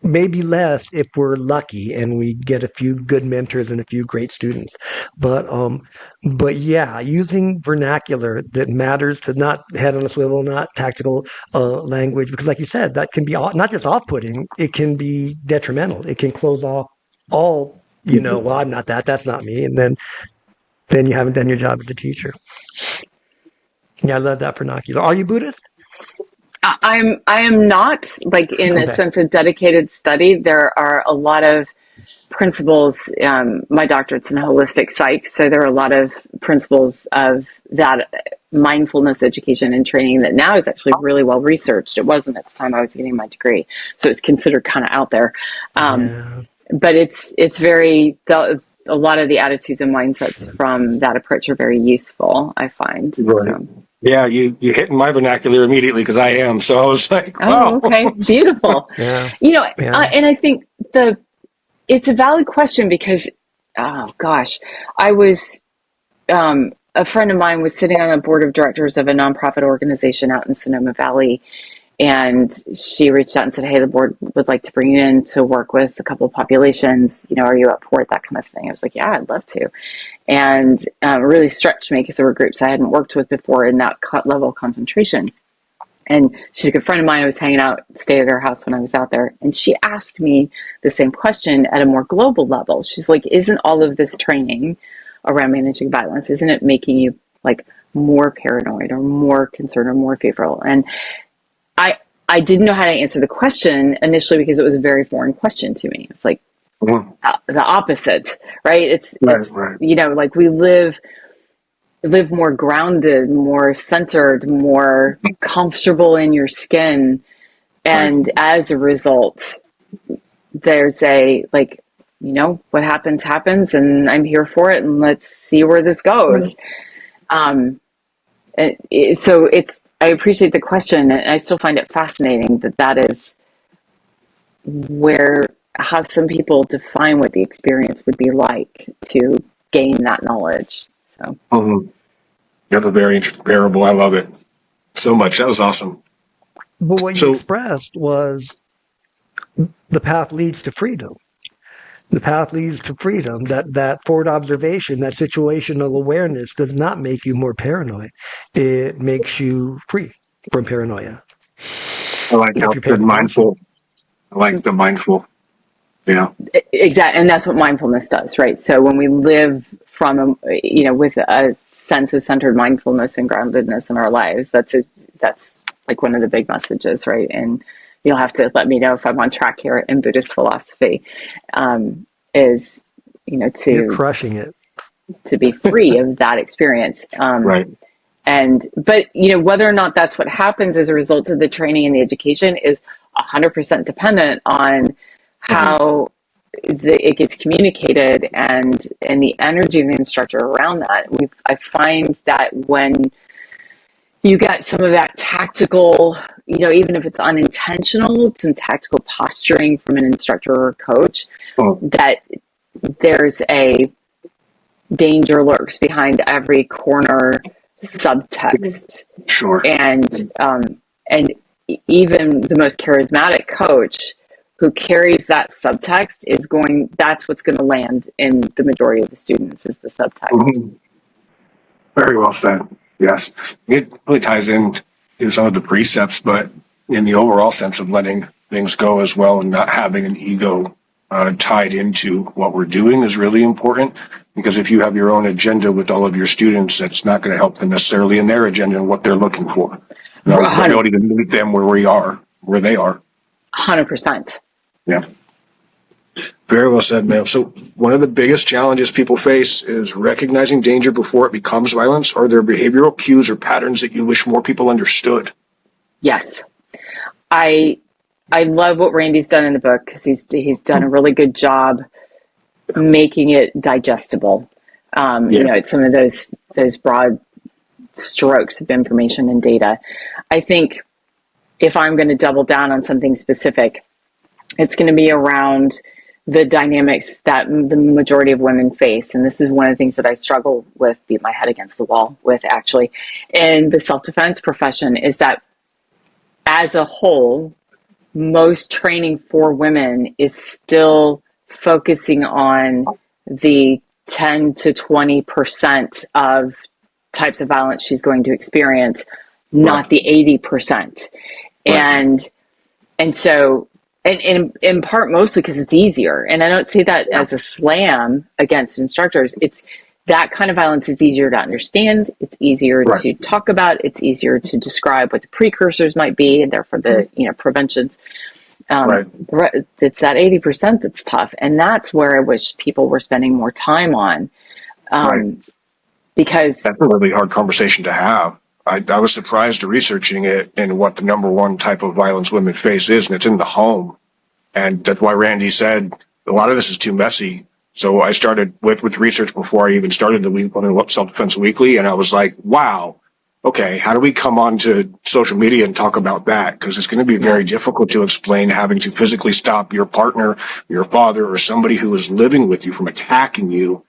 maybe less if we're lucky and we get a few good mentors and a few great students. But yeah, using vernacular that matters, to not head on a swivel, not tactical language, because like you said, that can be not just off-putting, it can be detrimental. It can close off all, well, I'm not that, that's not me. And then you haven't done your job as a teacher. Yeah, I love that vernacular. Are you Buddhist? I am not, like, in a sense of dedicated study. There are a lot of principles. My doctorate's in holistic psych, so there are a lot of principles of that mindfulness education and training that now is actually really well researched. It wasn't at the time I was getting my degree, so it's considered kind of out there. But it's very, a lot of the attitudes and mindsets from that approach are very useful, I find. Right. So. Yeah, you hit my vernacular immediately because I am. So I was like, wow. Oh, okay, beautiful. Yeah. And I think it's a valid question because, oh gosh, I was, a friend of mine was sitting on a board of directors of a nonprofit organization out in Sonoma Valley. And she reached out and said, hey, the board would like to bring you in to work with a couple of populations. Are you up for it? That kind of thing. I was like, yeah, I'd love to. And it really stretched me because there were groups I hadn't worked with before in that level of concentration. And she's a good friend of mine. I was hanging out, stayed at her house when I was out there. And she asked me the same question at a more global level. She's like, isn't all of this training around managing violence, isn't it making you like more paranoid or more concerned or more fearful? And I didn't know how to answer the question initially because it was a very foreign question to me. It's like the opposite, right? It's right. Like we live more grounded, more centered, more comfortable in your skin. And as a result, there's what happens, and I'm here for it, and let's see where this goes. So I appreciate the question, and I still find it fascinating that is how some people define what the experience would be like to gain that knowledge. So you have a very interesting parable. I love it so much. That was awesome. But what you expressed was the path leads to freedom. The path leads to freedom. That forward observation, that situational awareness does not make you more paranoid. It makes you free from paranoia. I like how you're mindful. I like the mindful. Yeah. Exactly. And that's what mindfulness does, right? So when we live from, with a sense of centered mindfulness and groundedness in our lives, that's like one of the big messages, right? And you'll have to let me know if I'm on track here in Buddhist philosophy, you're crushing it, to be free of that experience. Right. But whether or not that's what happens as a result of the training and the education is 100% dependent on how it gets communicated and the energy of the instructor around that. I find that when you get some of that tactical, even if it's unintentional, some tactical posturing from an instructor or coach, that there's a danger lurks behind every corner subtext. Sure. And even the most charismatic coach who carries that subtext that's what's going to land in the majority of the students is the subtext. Very well said. Yes. It really ties in to some of the precepts, but in the overall sense of letting things go as well and not having an ego tied into what we're doing is really important, because if you have your own agenda with all of your students, that's not going to help them necessarily in their agenda and what they're looking for. The ability to meet them where they are. 100%. Yeah. Very well said, ma'am. So one of the biggest challenges people face is recognizing danger before it becomes violence. Are there behavioral cues or patterns that you wish more people understood? Yes. I love what Randy's done in the book because he's done a really good job making it digestible. It's some of those broad strokes of information and data. I think if I'm going to double down on something specific, it's going to be around the dynamics that the majority of women face. And this is one of the things that I struggle with, beat my head against the wall with actually, in the self-defense profession, is that as a whole, most training for women is still focusing on the 10 to 20% of types of violence she's going to experience, not the 80%. Right. And so, and in part mostly because it's easier. And I don't say that as a slam against instructors. It's that kind of violence is easier to understand. It's easier to talk about. It's easier to describe what the precursors might be, and therefore the preventions. Right. It's that 80% that's tough. And that's where I wish people were spending more time on. Right. Because That's a really hard conversation to have. I was surprised researching it and what the number one type of violence women face is, and it's in the home. And that's why Randy said a lot of this is too messy. So I started with research before I even started the week on Self-Defense Weekly, and I was like, wow, okay, how do we come onto social media and talk about that? Because it's going to be very difficult to explain having to physically stop your partner, your father, or somebody who is living with you from attacking you.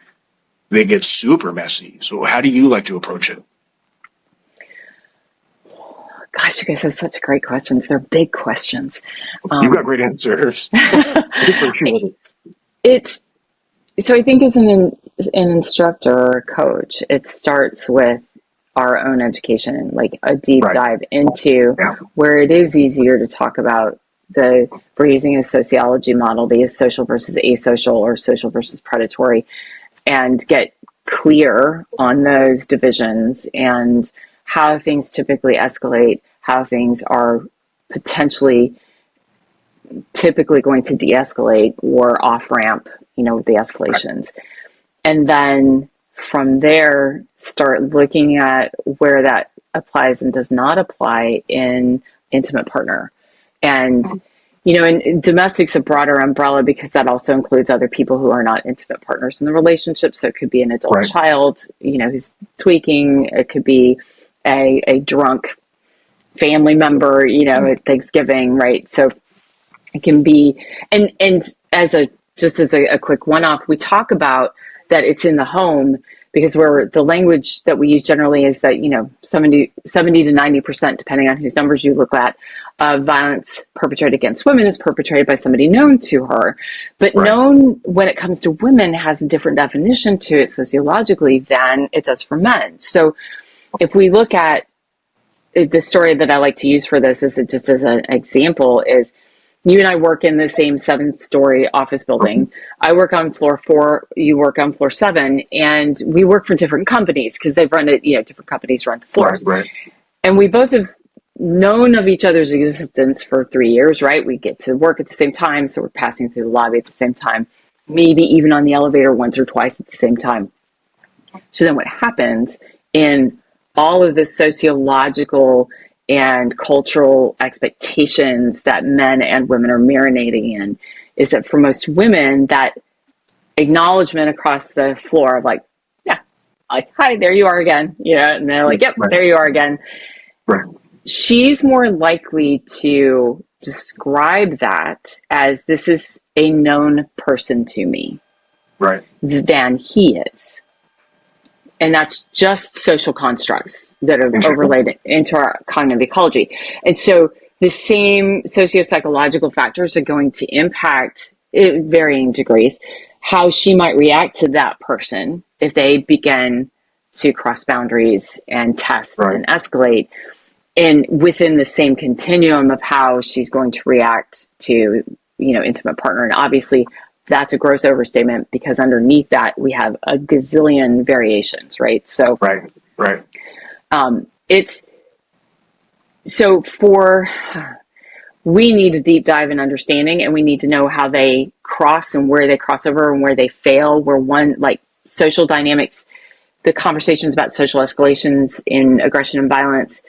They get super messy. So how do you like to approach it? gosh, you guys have such great questions. They're big questions. You've got great answers. It's so I think as an instructor or a coach, it starts with our own education, like a deep dive into where it is easier to talk about we're using a sociology model, the social versus asocial or social versus predatory, and get clear on those divisions and how things typically escalate, how things are typically going to de-escalate or off-ramp, with the escalations. And then from there, start looking at where that applies and does not apply in intimate partner. And, and domestic's a broader umbrella because that also includes other people who are not intimate partners in the relationship. So it could be an adult child, who's tweaking. It could be a drunk family member, at Thanksgiving, right? So it can be, and as a quick one-off, we talk about that it's in the home because the language that we use generally is that, 70 to 90%, depending on whose numbers you look at, violence perpetrated against women is perpetrated by somebody known to her. But known, when it comes to women, has a different definition to it sociologically than it does for men. So if we look at the story that I like to use for this, just as an example, is you and I work in the same 7-story office building. I work on floor 4, you work on floor 7, and we work for different companies because they've run it, different companies run the floors. Right. And we both have known of each other's existence for 3 years, right? We get to work at the same time, so we're passing through the lobby at the same time, maybe even on the elevator once or twice at the same time. So then what happens in all of the sociological and cultural expectations that men and women are marinating in is that for most women, that acknowledgement across the floor of like, hi, there you are again. And they're like, yep, there you are again. Right. She's more likely to describe that as this is a known person to me than he is. And that's just social constructs that are overlaid into our cognitive ecology. And so the same socio-psychological factors are going to impact, in varying degrees, how she might react to that person if they begin to cross boundaries and test and escalate, and within the same continuum of how she's going to react to, intimate partner. And obviously, that's a gross overstatement because underneath that we have a gazillion variations, right? So, we need a deep dive in understanding, and we need to know how they cross and where they cross over and where they fail, like social dynamics, the conversations about social escalations in aggression and violence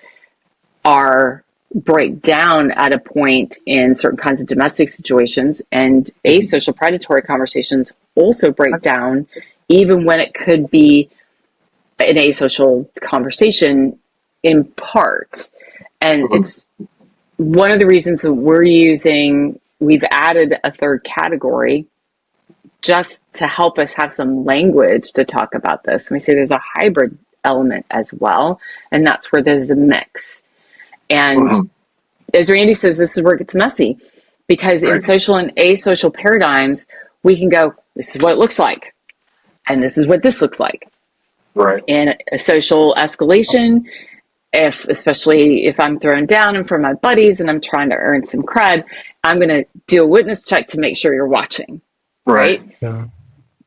break down at a point in certain kinds of domestic situations, and asocial predatory conversations also break down even when it could be an asocial conversation in part. And it's one of the reasons that we've added a third category just to help us have some language to talk about this. And we say there's a hybrid element as well, and that's where there's a mix. And as Randy says, this is where it gets messy because in social and asocial paradigms, we can go, this is what it looks like. And this is what this looks like. Right. In a social escalation, especially if I'm thrown down in front of my buddies and I'm trying to earn some cred, I'm going to do a witness check to make sure you're watching. Right. Yeah.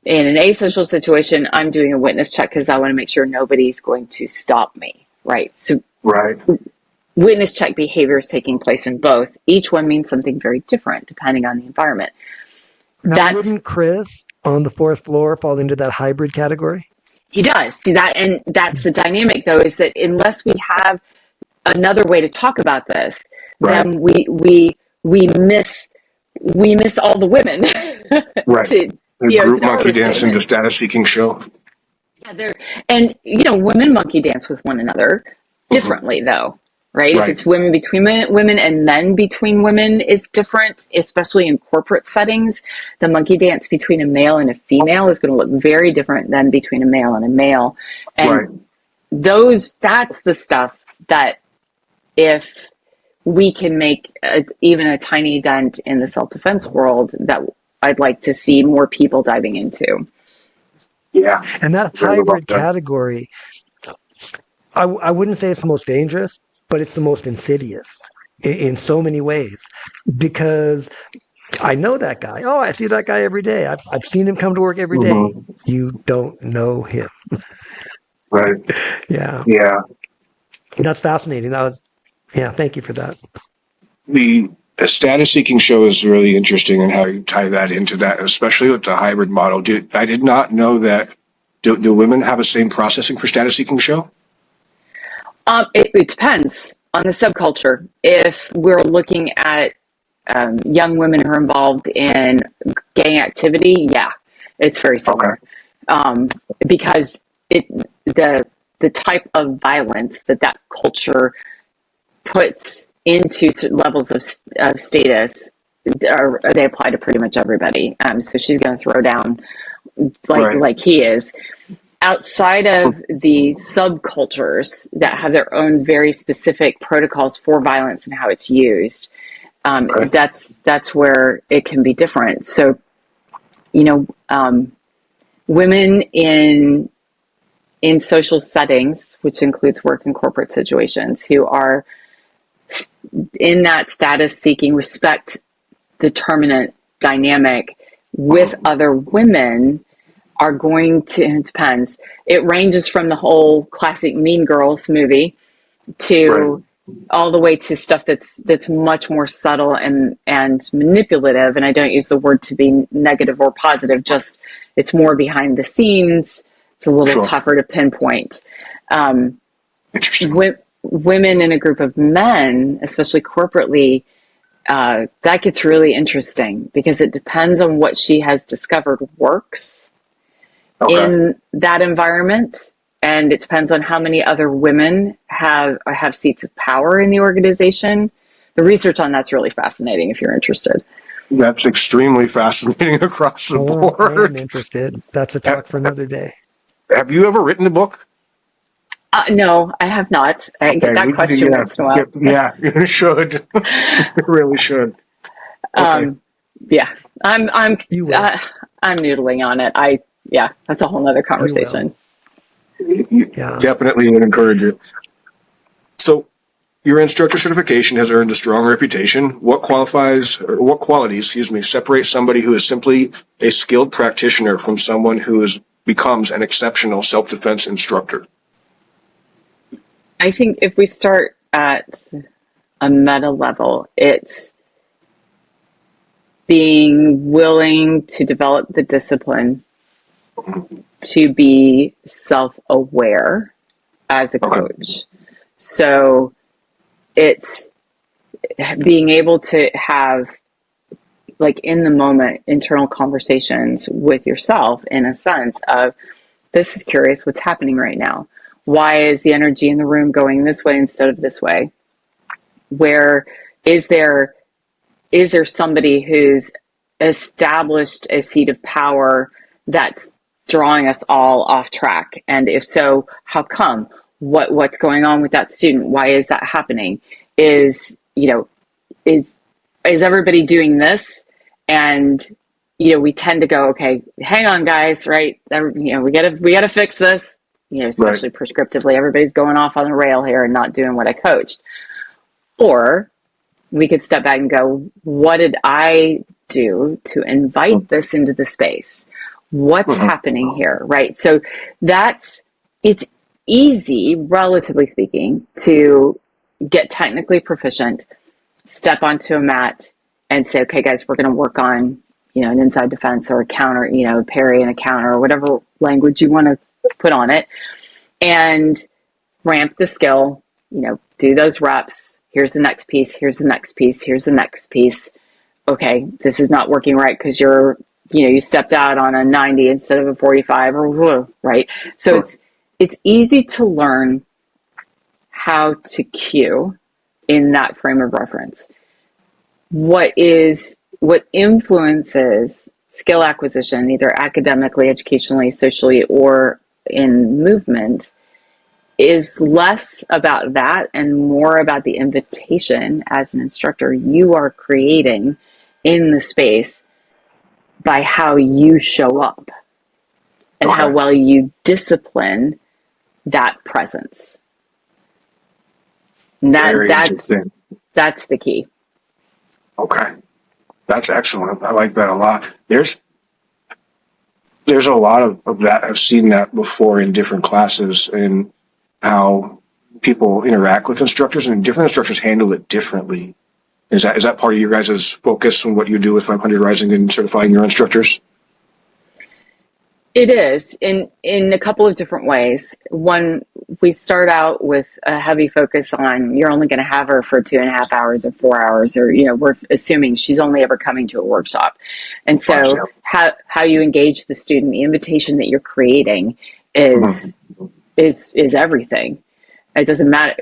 In an asocial situation, I'm doing a witness check because I want to make sure nobody's going to stop me. Right. So witness check behaviors taking place in both. Each one means something very different depending on the environment. Now, wouldn't Chris on the fourth floor fall into that hybrid category? He does. See that, and that's the dynamic, though, is that unless we have another way to talk about this, Right. then we miss all the women. Right. to, The group to monkey dance statement. into status seeking show. Yeah, and women monkey dance with one another differently, though, right? If it's women between women and men between women is different, especially in corporate settings. The monkey dance between a male and a female is going to look very different than between a male and a male. And that's the stuff that if we can make even a tiny dent in the self-defense world, that I'd like to see more people diving into. Yeah. And that hybrid category, I wouldn't say it's the most dangerous, but it's the most insidious in so many ways, because I know that guy. Oh, I see that guy every day. I've seen him come to work every day. You don't know him. Right. Yeah. Yeah. That's fascinating. Thank you for that. The status seeking show is really interesting, and how you tie that into that, especially with the hybrid model. I did not know that. Do women have the same processing for status seeking show? It depends on the subculture. If we're looking at young women who are involved in gang activity, yeah, it's very similar. Because the type of violence that culture puts into certain levels of status, they apply to pretty much everybody. So she's going to throw down like he is. Outside of the subcultures that have their own very specific protocols for violence and how it's used, that's where it can be different. So, women in social settings, which includes work and corporate situations, who are in that status-seeking, respect determinant dynamic with other women, are going to, it depends. It ranges from the whole classic Mean Girls movie to all the way to stuff that's much more subtle and manipulative. And I don't use the word to be negative or positive, just it's more behind the scenes. It's a little tougher to pinpoint. Interesting. Women in a group of men, especially corporately, that gets really interesting because it depends on what she has discovered works in that environment, and it depends on how many other women have seats of power in the organization. The research on that's really fascinating if you're interested. That's extremely fascinating across the board. I'm interested. That's a talk for another day. Have you ever written a book? No, I have not. I get that question once in a while. Yeah, you should. You really should. I'm noodling on it. That's a whole nother conversation. Definitely would encourage it. So, your instructor certification has earned a strong reputation. What qualities, separate somebody who is simply a skilled practitioner from someone who becomes an exceptional self-defense instructor? I think if we start at a meta level, it's being willing to develop the discipline to be self-aware as a coach. So it's being able to have, like, in the moment, internal conversations with yourself in a sense of, this is curious, what's happening right now? Why is the energy in the room going this way instead of this way? Where is there somebody who's established a seat of power that's drawing us all off track? And if so, how come? What's going on with that student? Why is that happening? Is everybody doing this? And we tend to go, okay, hang on, guys, right? We gotta fix this. Especially prescriptively, everybody's going off on the rail here and not doing what I coached. Or we could step back and go, what did I do to invite this into the space? What's happening here, right? So it's easy, relatively speaking, to, get technically proficient, step onto a mat and say, okay, guys, we're going to work on, an inside defense or a counter, a parry and a counter or whatever language you want to put on it, and ramp the skill, do those reps. Here's the next piece. Here's the next piece. Here's the next piece. Okay, this is not working right because you stepped out on a 90 instead of a 45 or right. So it's easy to learn how to cue in that frame of reference. What influences skill acquisition, either academically, educationally, socially, or in movement, is less about that and more about the invitation as an instructor you are creating in the space by how you show up and how well you discipline that presence. That's the key. Okay. That's excellent. I like that a lot. There's a lot of that. I've seen that before in different classes and how people interact with instructors, and different instructors handle it differently. Is that part of your guys' focus on what you do with 500 Rising and certifying your instructors? It is in a couple of different ways. One, we start out with a heavy focus on you're only going to have her for 2.5 hours or 4 hours, or we're assuming she's only ever coming to a workshop. And so how you engage the student, the invitation that you're creating is everything. It doesn't matter.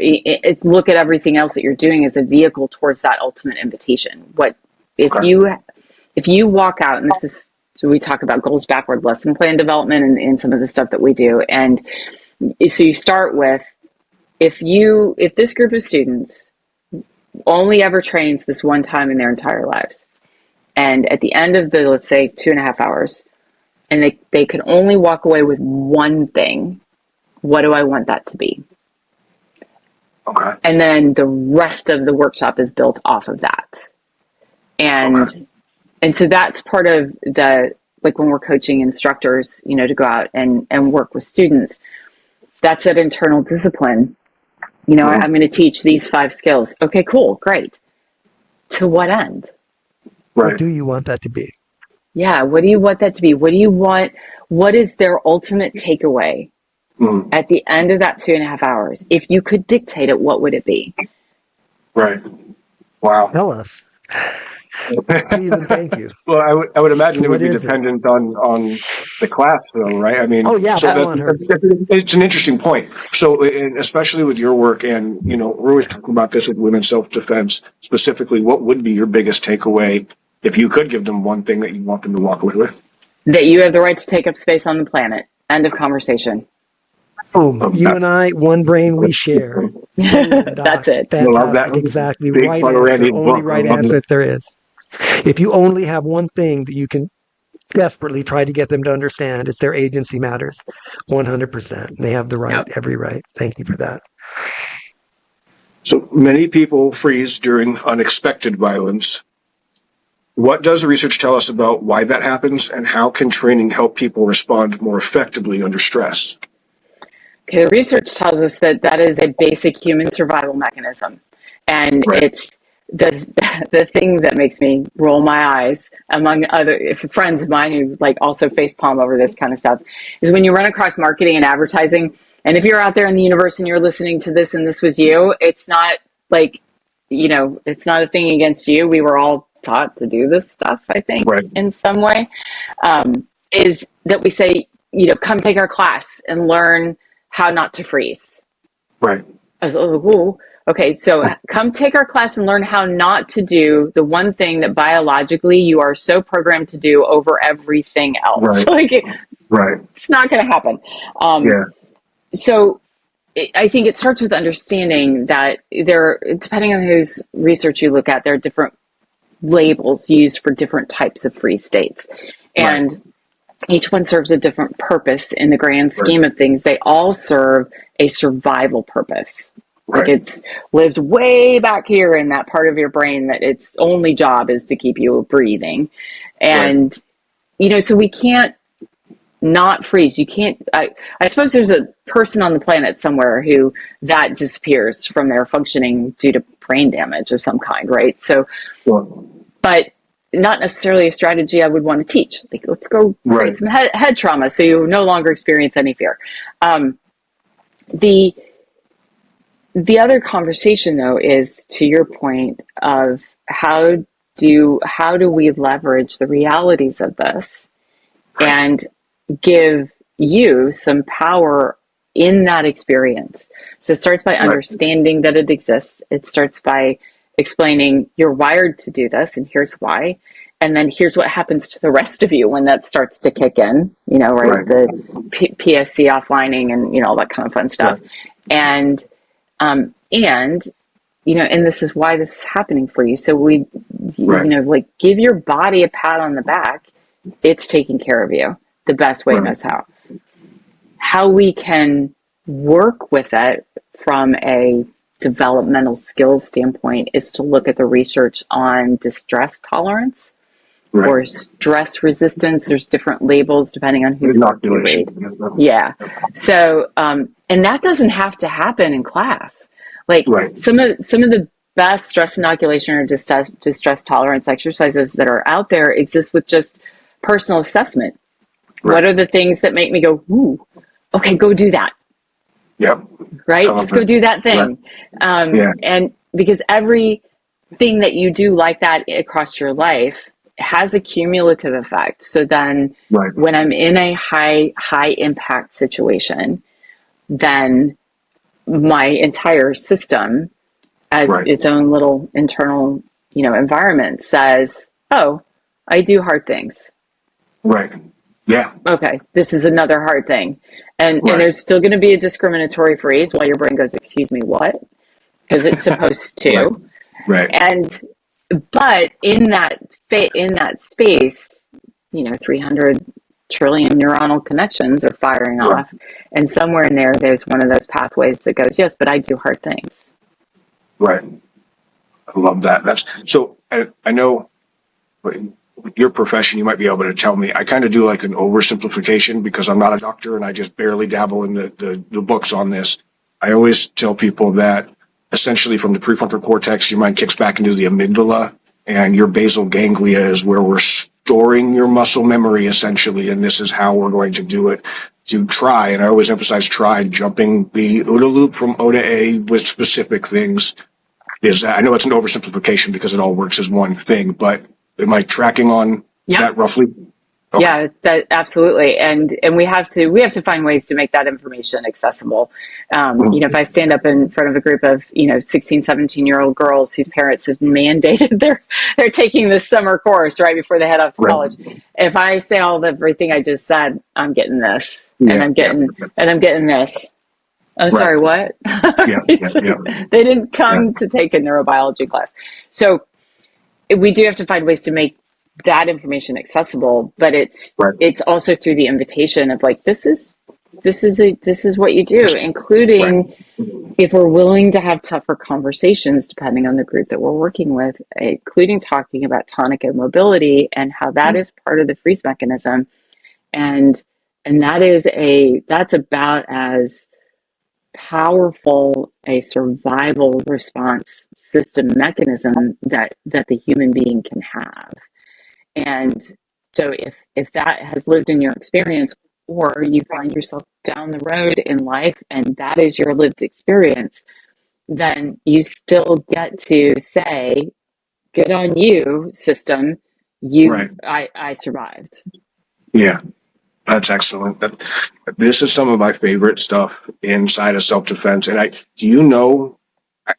Look at everything else that you're doing as a vehicle towards that ultimate invitation. If you walk out, and this is, so we talk about goals backward lesson plan development and some of the stuff that we do. And so you start with, if this group of students only ever trains this one time in their entire lives, and at the end of the, let's say, 2.5 hours, and they could only walk away with one thing, what do I want that to be? Okay. And then the rest of the workshop is built off of that. And so that's part of the, like when we're coaching instructors, to go out and work with students, that's that internal discipline. I'm going to teach these 5 skills. Okay, cool. Great. To what end? Right. What do you want that to be? Yeah. What do you want that to be? What do you want? What is their ultimate takeaway at the end of that 2.5 hours? If you could dictate it, what would it be? Right. Wow. Tell us. Please and thank you. Well, I would imagine it would be dependent on the class, though, right? I mean, it's an interesting point. So, especially with your work, and we're always talking about this with women's self-defense specifically. What would be your biggest takeaway if you could give them one thing that you want them to walk away with? That you have the right to take up space on the planet. End of conversation. Boom. You and I, one brain, we share. That's it. Fantastic. Exactly. Right answer. Only right answer that there is. If you only have one thing that you can desperately try to get them to understand, it's their agency matters. 100%. They have the right, every right. Thank you for that. So many people freeze during unexpected violence. What does the research tell us about why that happens, and how can training help people respond more effectively under stress? Okay, the research tells us that is a basic human survival mechanism. And it's the thing that makes me roll my eyes, among other friends of mine who also facepalm over this kind of stuff, is when you run across marketing and advertising. And if you're out there in the universe and you're listening to this and this was you, it's not it's not a thing against you. We were all taught to do this stuff, I think, in some way, is that we say, come take our class and learn how not to freeze. Right. Okay, so come take our class and learn how not to do the one thing that biologically you are so programmed to do over everything else. It's not going to happen. So I think it starts with understanding that depending on whose research you look at, there are different labels used for different types of freeze states. And each one serves a different purpose in the grand scheme of things. They all serve a survival purpose. It lives way back here in that part of your brain that its only job is to keep you breathing. And, so we can't not freeze. You can't, I suppose there's a person on the planet somewhere who that disappears from their functioning due to brain damage of some kind, right? So, but not necessarily a strategy I would want to teach. Like, let's go create some head trauma so you no longer experience any fear. The other conversation, though, is to your point of how do we leverage the realities of this and give you some power in that experience. So it starts by understanding that it exists. It starts by explaining you're wired to do this and here's why. And then here's what happens to the rest of you when that starts to kick in, the PFC offlining and, all that kind of fun stuff. And this is why this is happening for you. So give your body a pat on the back. It's taking care of you the best way it knows how. How we can work with it from a developmental skills standpoint is to look at the research on distress tolerance or stress resistance. There's different labels depending on who's read. Yeah. So, and that doesn't have to happen in class. Like some of the best stress inoculation or distress tolerance exercises that are out there exist with just personal assessment. What are the things that make me go, ooh, okay, go do that. Yep. Right? Just go do that thing. And because everything that you do like that across your life has a cumulative effect. So then when I'm in a high impact situation, then my entire system as its own little internal, environment says, oh, I do hard things. Right. Yeah. Okay. This is another hard thing. And there's still going to be a discriminatory freeze while your brain goes, excuse me, what? Because it's supposed to. But in that space, 300 trillion neuronal connections are firing off. And somewhere in there's one of those pathways that goes, yes, but I do hard things. Right. I love that. So I know your profession, you might be able to tell me, I kind of do like an oversimplification because I'm not a doctor and I just barely dabble in the books on this. I always tell people that essentially from the prefrontal cortex, your mind kicks back into the amygdala and your basal ganglia is where we're storing your muscle memory essentially. And this is how we're going to do it. To try, and I always emphasize try, jumping the OODA loop from O to A with specific things is, I know it's an oversimplification because it all works as one thing, but am I tracking on that roughly? Okay. Yeah, that absolutely. And we have to find ways to make that information accessible. If I stand up in front of a group of, 16, 17-year-old girls whose parents have mandated they're taking this summer course right before they head off to college. If I say everything I just said, I'm getting this and I'm getting this. I'm sorry, what? They didn't come to take a neurobiology class. So we do have to find ways to make that information accessible, but it's also through the invitation of like, this is what you do, including if we're willing to have tougher conversations, depending on the group that we're working with, including talking about tonic immobility and how that is part of the freeze mechanism. And that's about as powerful a survival response system mechanism that the human being can have. And so if that has lived in your experience, or you find yourself down the road in life and that is your lived experience, then you still get to say, good on you, system. I survived. Yeah, that's excellent. This is some of my favorite stuff inside of self-defense. And do you know,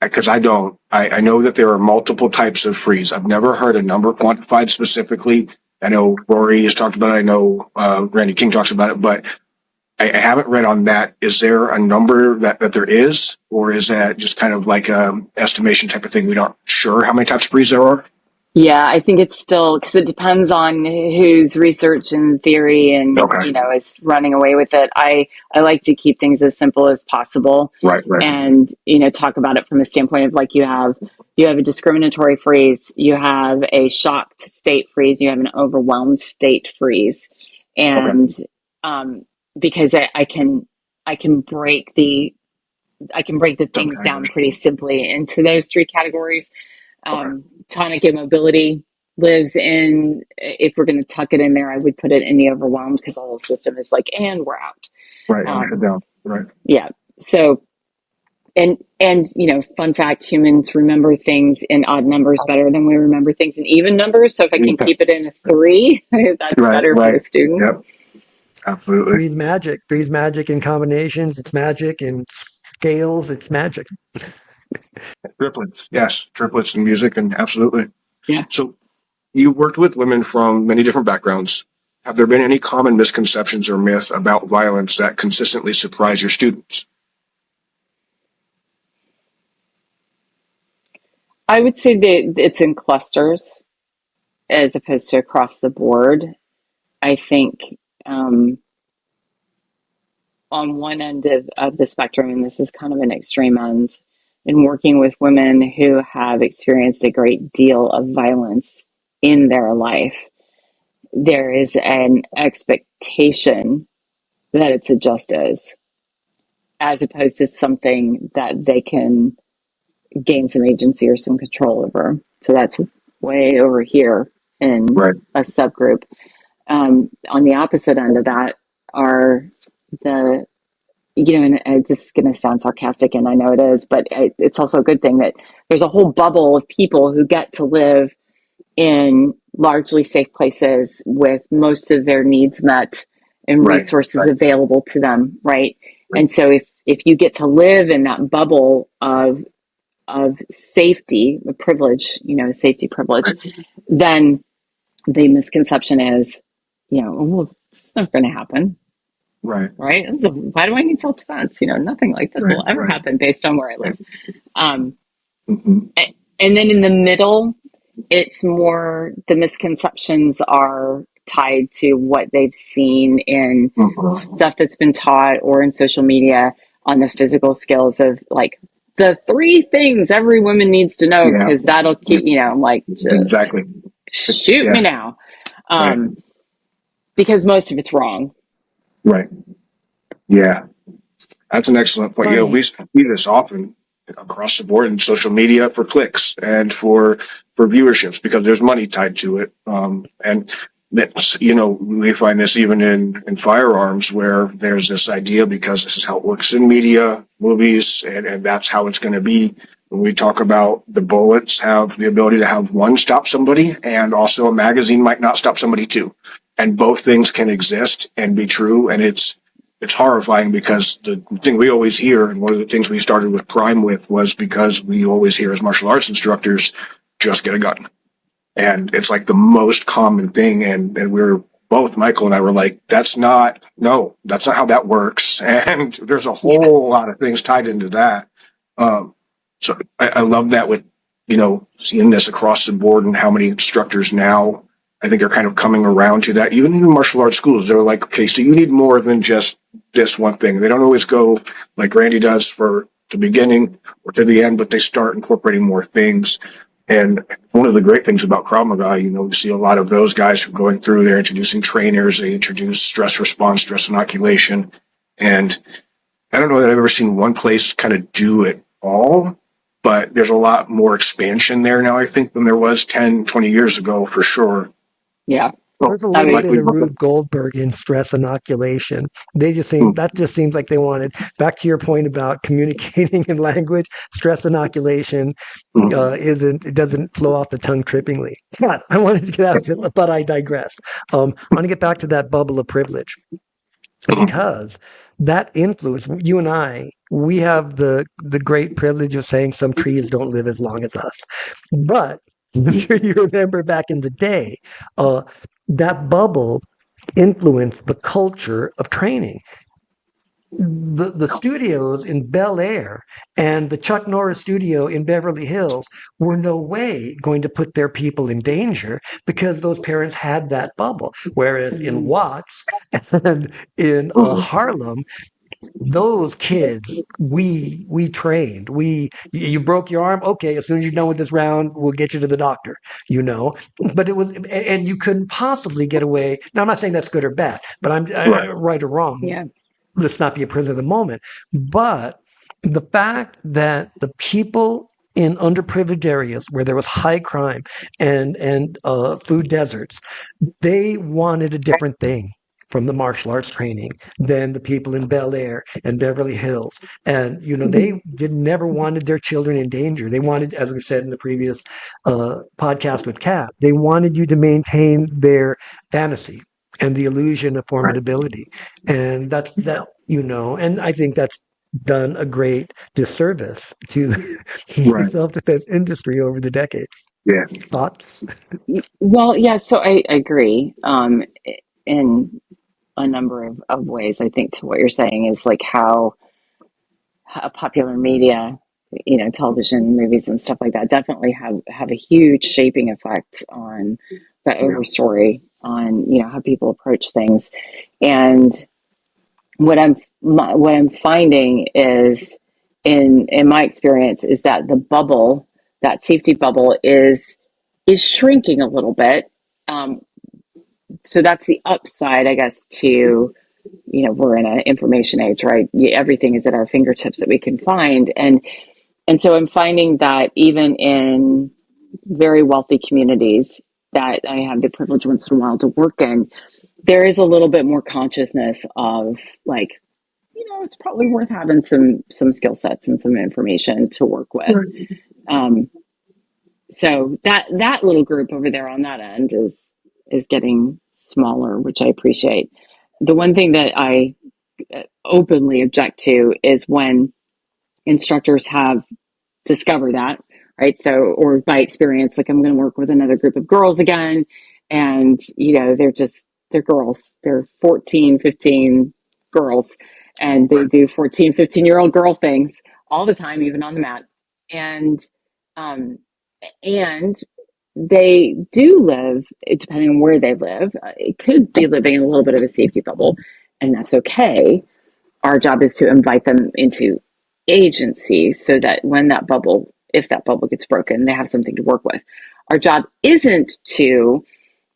because I don't, I know that there are multiple types of freeze. I've never heard a number quantified specifically. I know Rory has talked about it. I know Randy King talks about it, but I haven't read on that. Is there a number that there is, or is that just kind of like a estimation type of thing? We aren't sure how many types of freeze there are. Yeah, I think it's still, because it depends on whose research and theory and, is running away with it. I like to keep things as simple as possible. Right. And, talk about it from a standpoint of like you have a discriminatory freeze, you have a shocked state freeze, you have an overwhelmed state freeze. And because I can break the things Okay. down pretty simply into those three categories. Okay. Tonic immobility lives in, if we're going to tuck it in there, I would put it in the overwhelmed, because the whole system is like, and we're out. Right. I'm Um, sit down. Right. yeah. So, and fun fact, humans remember things in odd numbers better than we remember things in even numbers. So if I can Yeah. keep it in a three, that's Right. better for the Right. student. Yep. Absolutely. Three's magic. Three's magic in combinations. It's magic in scales. It's magic. Triplets. Yes. Triplets in music, and absolutely. Yeah. So you worked with women from many different backgrounds. Have there been any common misconceptions or myths about violence that consistently surprise your students? I would say that it's in clusters as opposed to across the board. I think on one end of the spectrum, and this is kind of an extreme end, in working with women who have experienced a great deal of violence in their life, there is an expectation that it's a just as opposed to something that they can gain some agency or some control over. So that's way over here in Right. a subgroup. On the opposite end of that are the, and this is going to sound sarcastic, and I know it is, but it's also a good thing that there's a whole bubble of people who get to live in largely safe places with most of their needs met and Right. resources Right. available to them, right? Right. And so if you get to live in that bubble of safety, the privilege, safety privilege, then the misconception is, well, it's not going to happen, Right. right? Why do I need self defense? Nothing like this Right. will ever Right. happen based on where I live. Um, Mm-hmm. and then in the middle, it's more the misconceptions are tied to what they've seen in Mm-hmm. stuff that's been taught or in social media on the physical skills of like the three things every woman needs to know, Yeah. because that'll keep, I'm like, just Exactly. shoot Yeah. me now. Right. Because most of it's wrong. Right. Yeah. That's an excellent point. Funny. We see this often across the board in social media for clicks and for viewerships because there's money tied to it. And that's, we find this even in firearms where there's this idea because this is how it works in media, movies, and that's how it's going to be. When we talk about the bullets have the ability to have one stop somebody, and also a magazine might not stop somebody too. And both things can exist and be true. And it's horrifying because the thing we always hear, and one of the things we started with Prime with, was because we always hear as martial arts instructors, just get a gun. And it's like the most common thing. And we're both, Michael and I were like, that's not how that works. And there's a whole lot of things tied into that. So I love that with, seeing this across the board and how many instructors now I think are kind of coming around to that. Even in martial arts schools, they're like, okay, so you need more than just this one thing. They don't always go like Randy does for the beginning or to the end, but they start incorporating more things. And one of the great things about Krav Maga, we see a lot of those guys who are going through, they're introducing trainers, they introduce stress response, stress inoculation. And I don't know that I've ever seen one place kind of do it all, but there's a lot more expansion there now, I think, than there was 10, 20 years ago, for sure. Yeah. There's a I little mean, bit of Rube Goldberg in stress inoculation. That just seems like they wanted, back to your point about communicating in language, stress inoculation it doesn't flow off the tongue trippingly. But I wanted to get out of it, but I digress. I want to get back to that bubble of privilege because that influence, you and I, we have the great privilege of saying some trees don't live as long as us. But I'm sure you remember back in the day, that bubble influenced the culture of training. The studios in Bel Air and the Chuck Norris studio in Beverly Hills were no way going to put their people in danger because those parents had that bubble. Whereas in Watts and in Harlem, Those kids, we trained. You broke your arm. Okay, as soon as you're done with this round, we'll get you to the doctor. You know, but it was, and you couldn't possibly get away. Now, I'm not saying that's good or bad, but Right. right or wrong. Yeah. Let's not be a prisoner of the moment. But the fact that the people in underprivileged areas where there was high crime and food deserts, they wanted a different thing from the martial arts training than the people in Bel Air and Beverly Hills. And, you know, they never wanted their children in danger. They wanted, as we said in the previous podcast with Kat, they wanted you to maintain their fantasy and the illusion of Right. formidability. And that's that, you know, and I think that's done a great disservice to the Right. self-defense industry over the decades. Yeah. Thoughts? Well, yeah, so I agree in a number of ways. I think to what you're saying is like how popular media, television, movies, and stuff like that definitely have a huge shaping effect on the Yeah. overstory, on how people approach things. And what I'm finding is in my experience is that the bubble, that safety bubble, is shrinking a little bit. Um, so that's the upside, I guess, to we're in an information age, right? Everything is at our fingertips that we can find, and so I'm finding that even in very wealthy communities that I have the privilege once in a while to work in, there is a little bit more consciousness of like, it's probably worth having some skill sets and some information to work with. Right. Um, so that little group over there on that end is getting smaller, which I appreciate. The one thing that I openly object to is when instructors have discovered that, right? So, or by experience, like I'm going to work with another group of girls again, and they're girls, they're 14, 15 girls, and they do 14, 15-year-old girl things all the time, even on the mat. Um, and they do live, depending on where they live, it could be living in a little bit of a safety bubble, and that's okay. Our job is to invite them into agency so that when that bubble, if that bubble gets broken, they have something to work with. Our job isn't to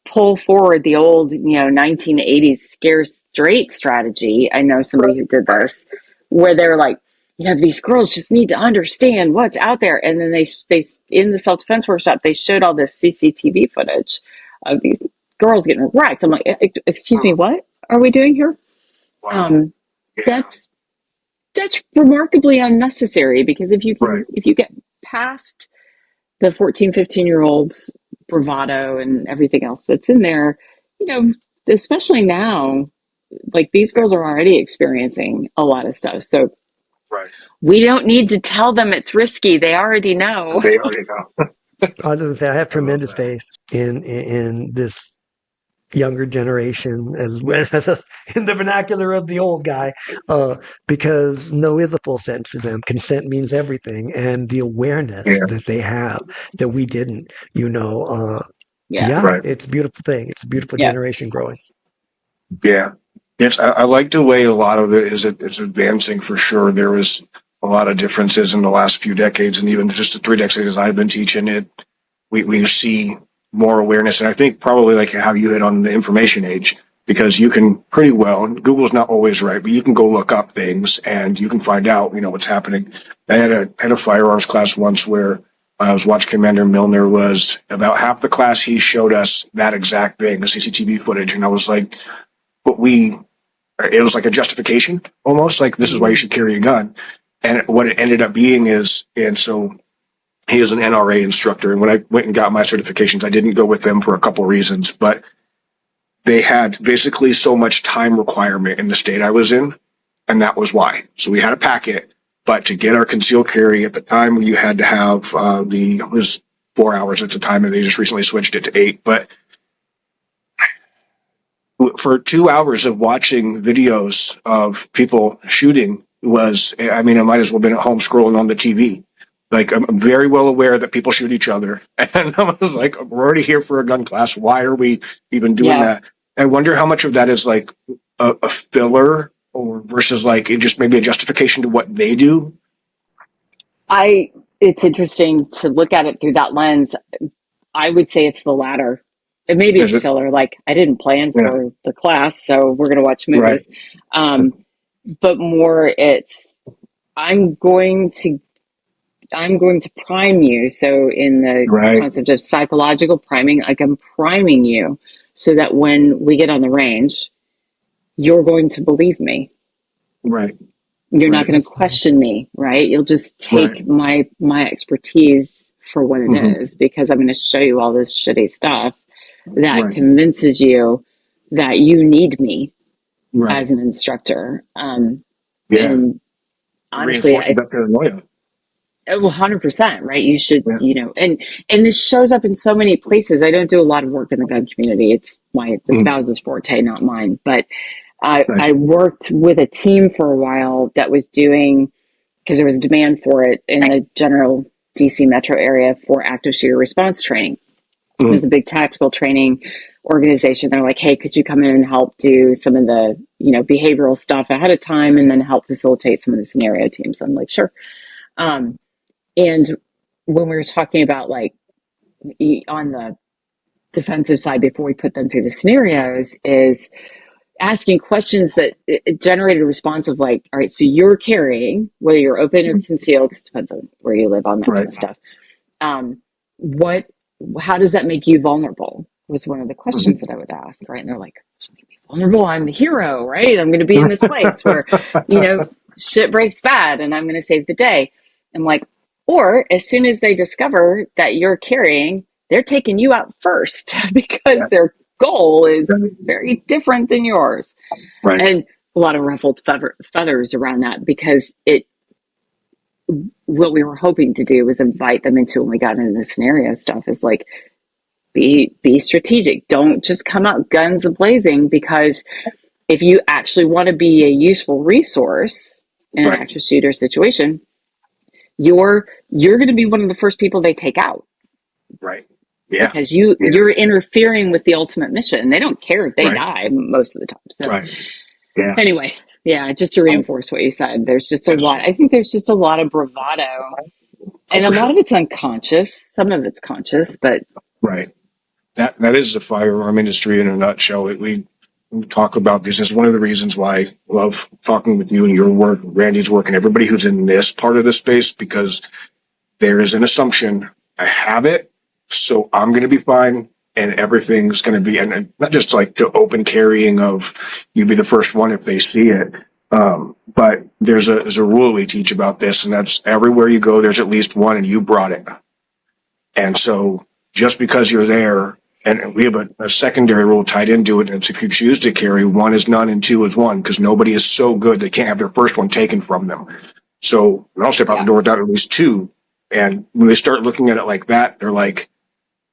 pull forward the old, 1980s scare straight strategy. I know somebody who did this, where they're like, these girls just need to understand what's out there. And then they in the self-defense workshop, they showed all this CCTV footage of these girls getting wrecked. I'm like, excuse me, what are we doing here? Wow. Yeah. That's remarkably unnecessary, because if Right. you get past the 14, 15-year olds bravado and everything else that's in there, especially now, like these girls are already experiencing a lot of stuff. So Right. we don't need to tell them it's risky. They already know. They already know. I was going to say I have I love tremendous that. faith in this younger generation as well as in the vernacular of the old guy, because no is a full sentence to them. Consent means everything, and the awareness Yeah. that they have that we didn't, Yeah. yeah, Right. it's a beautiful thing. It's a beautiful Yeah. generation growing. Yeah. Yes, I like the way a lot of it is it's advancing for sure. There was a lot of differences in the last few decades, and even just the 3 decades I've been teaching it, we see more awareness. And I think probably like how you hit on the information age, because you can pretty well, Google's not always right, but you can go look up things and you can find out, what's happening. I had a firearms class once where I was watching Commander Milner. Was about half the class, he showed us that exact thing, the CCTV footage. And I was like, but it was like a justification almost, like this is why you should carry a gun. And what it ended up being is, and so he is an NRA instructor. And when I went and got my certifications, I didn't go with them for a couple of reasons, but they had basically so much time requirement in the state I was in. And that was why. So we had a packet, but to get our concealed carry at the time, you had to have it was 4 hours at the time, and they just recently switched it to 8. But for 2 hours of watching videos of people shooting I might as well have been at home scrolling on the TV. Like, I'm very well aware that people shoot each other. And I was like, we're already here for a gun class. Why are we even doing that? I wonder how much of that is like a filler or versus like it just maybe a justification to what they do? It's interesting to look at it through that lens. I would say it's the latter. And maybe Is it's it? filler, like I didn't plan Yeah. for the class, so we're going to watch Right. movies. But more it's I'm going to prime you. So in the Right. concept of psychological priming, like I'm priming you so that when we get on the range, you're going to believe me. Right. You're not Right. going to question me, right? You'll just take Right. my expertise for what it Mm-hmm. is because I'm going to show you all this shitty stuff that Right. convinces you that you need me Right. as an instructor. Yeah. And honestly, Reinforces that paranoia. well, 100%, right? You should, Yeah. and this shows up in so many places. I don't do a lot of work in the gun community. It's the Mm. spouse's forte, not mine. But I Nice. worked with a team for a while that was doing, because there was demand for it in the general DC metro area for active shooter response training. It was a big tactical training organization. They're like, hey, could you come in and help do some of the, behavioral stuff ahead of time and then help facilitate some of the scenario teams? I'm like, sure. And when we were talking about like on the defensive side before we put them through the scenarios is asking questions that it generated a response of like, all right, so you're carrying, whether you're open or concealed, because it depends on where you live on that kind Right. of stuff. How does that make you vulnerable? Was one of the questions that I would ask, right? And they're like, "Does it make me vulnerable? I'm the hero, right? I'm going to be in this place where, shit breaks bad and I'm going to save the day." I'm like, or as soon as they discover that you're carrying, they're taking you out first because Yeah. their goal is very different than yours. Right. And a lot of ruffled feathers around that because what we were hoping to do was invite them into when we got into the scenario stuff is like, be strategic. Don't just come out guns a-blazing, because if you actually want to be a useful resource in an Right. active shooter situation, you're going to be one of the first people they take out. Right. Yeah. Because you're interfering with the ultimate mission. They don't care if they die most of the time. So Right. Yeah. anyway, yeah, just to reinforce what you said, there's just a lot. I think there's just a lot of bravado, and a lot of it's unconscious. Some of it's conscious, but Right. That is the firearm industry in a nutshell. We talk about this. This is one of the reasons why I love talking with you and your work, Randy's work, and everybody who's in this part of the space, because there is an assumption I have it, so I'm going to be fine, and everything's going to be, and not just like the open carrying of you be the first one if they see it. But there's a rule we teach about this, and that's everywhere you go, there's at least one, and you brought it. And so just because you're there, and we have a secondary rule tied into it, and it's if you choose to carry, one is none and two is one, because nobody is so good they can't have their first one taken from them. So I'll step out the door without at least two. And when they start looking at it like that, they're like,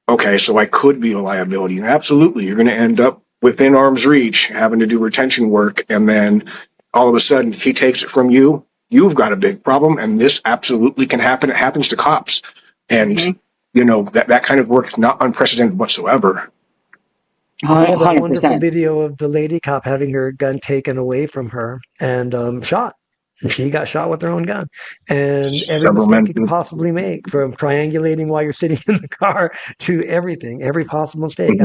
okay, so I could be a liability. And absolutely, you're going to end up within arm's reach having to do retention work. And then all of a sudden, he takes it from you. You've got a big problem. And this absolutely can happen. It happens to cops. And, that kind of work is not unprecedented whatsoever. I have a 100%. wonderful video of the lady cop having her gun taken away from her and shot. She got shot with her own gun. And every mistake you could possibly make, from triangulating while you're sitting in the car to everything, every possible mistake.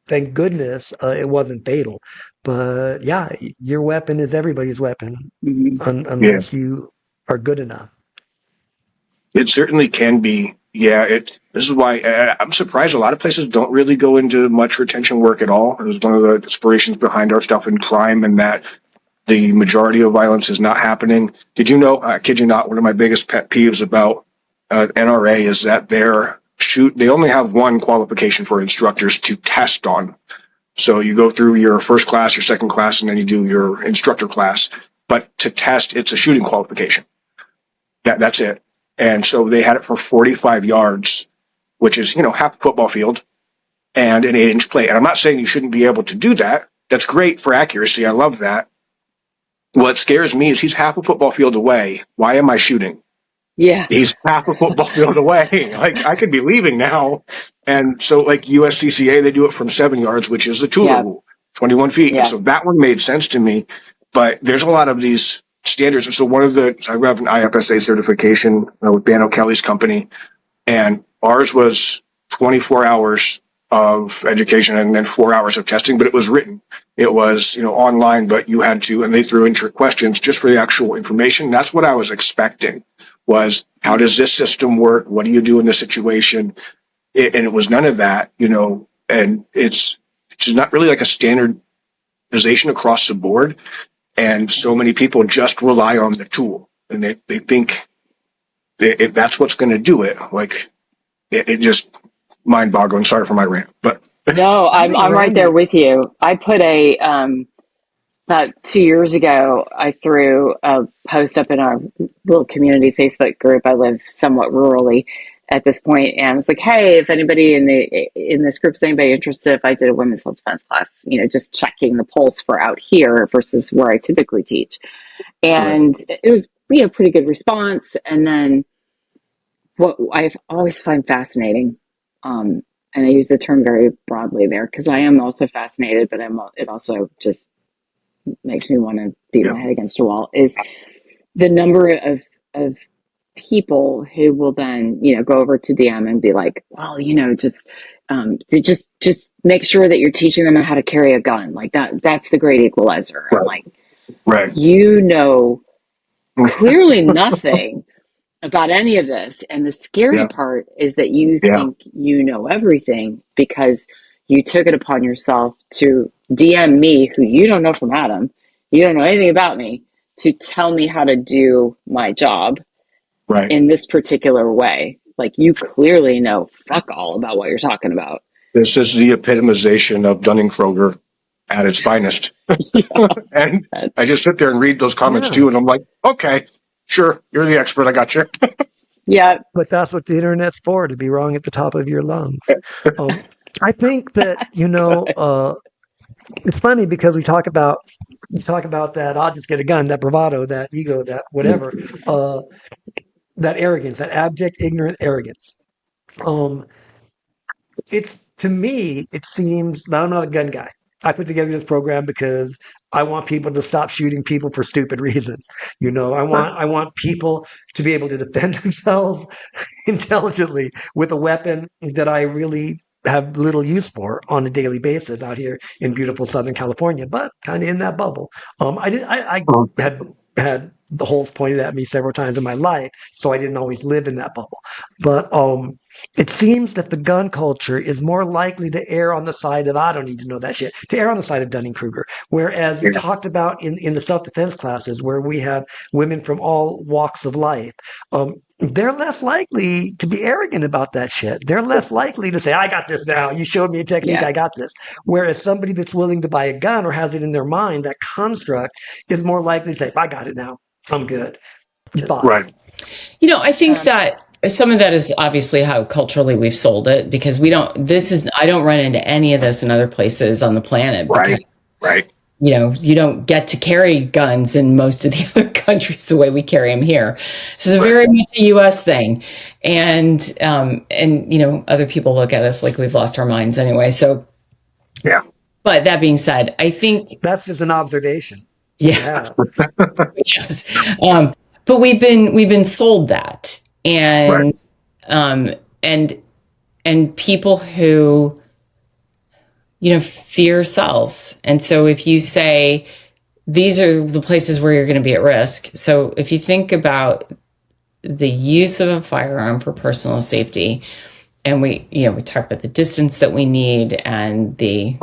Thank goodness it wasn't fatal. But yeah, your weapon is everybody's weapon unless you are good enough. It certainly can be. Yeah, this is why I'm surprised a lot of places don't really go into much retention work at all. It was one of the inspirations behind our stuff in crime, and that the majority of violence is not happening. Did you know, I kid you not, one of my biggest pet peeves about NRA is that they only have one qualification for instructors to test on. So you go through your first class, your second class, and then you do your instructor class. But to test, it's a shooting qualification. That's it. And so they had it for 45 yards, which is, half a football field, and an 8-inch plate. And I'm not saying you shouldn't be able to do that. That's great for accuracy. I love that. What scares me is he's half a football field away. Why am I shooting? Yeah. He's half a football field away. Like, I could be leaving now. And so, like USCCA, they do it from 7 yards, which is the Tula rule, 21 feet. Yeah. And so that one made sense to me. But there's a lot of these standards. And so I have an IFSA certification with Dan O'Kelly's company, and ours was 24 hours of education and then 4 hours of testing, but it was written. It was, online, but you had to, and they threw in your questions just for the actual information. That's what I was expecting was, how does this system work? What do you do in this situation? And it was none of that, and it's not really like a standardization across the board. And so many people just rely on the tool, and they think that's what's going to do it. Like it just mind-boggling. Sorry for my rant, but No, I'm right there with you. I put about 2 years ago, I threw a post up in our little community Facebook group. I live somewhat rurally at this point, and I was like, "Hey, if anybody in this group is anybody interested, if I did a women's self-defense class, just checking the pulse for out here versus where I typically teach." And it was pretty good response. And then what I always find fascinating, and I use the term very broadly there because I am also fascinated, but it also just makes me want to beat my head against a wall, is the number of people who will then, go over to DM and be like, well, just make sure that you're teaching them how to carry a gun. Like that's the great equalizer. Right. I'm like, right. Clearly nothing about any of this. And the scary part is that you think you know everything because you took it upon yourself to DM me, who you don't know from Adam. You don't know anything about me, to tell me how to do my job in this particular way. Like, you clearly know fuck all about what you're talking about. This is the epitomization of Dunning-Kruger at its finest. And I just sit there and read those comments too, and I'm like, okay, sure, you're the expert. I got you. Yeah. But that's what the internet's for, to be wrong at the top of your lungs. I think that, it's funny because you talk about that, I'll just get a gun, that bravado, that ego, that whatever, that arrogance, that abject, ignorant arrogance. To me, it seems that I'm not a gun guy. I put together this program because I want people to stop shooting people for stupid reasons. I want people to be able to defend themselves intelligently with a weapon that I really have little use for on a daily basis out here in beautiful Southern California, but kind of in that bubble. I had the holes pointed at me several times in my life, so I didn't always live in that bubble. But it seems that the gun culture is more likely to err on the side of, I don't need to know that shit, to err on the side of Dunning-Kruger. Whereas you talked about in the self-defense classes where we have women from all walks of life, they're less likely to be arrogant about that shit. They're less likely to say, I got this now. You showed me a technique. I got this. Whereas somebody that's willing to buy a gun or has it in their mind, that construct, is more likely to say, I got it now. I'm good. Your thoughts? Right. I think that some of that is obviously how culturally we've sold it, because I don't run into any of this in other places on the planet. Because, Right. You don't get to carry guns in most of the other countries the way we carry them here. So it's very much a U.S. thing. And other people look at us like we've lost our minds anyway. So, but that being said, I think that's just an observation. Yeah. Yes. But we've been sold that. And and people who fear sells. And so if you say these are the places where you're going to be at risk, so if you think about the use of a firearm for personal safety, and we talk about the distance that we need and the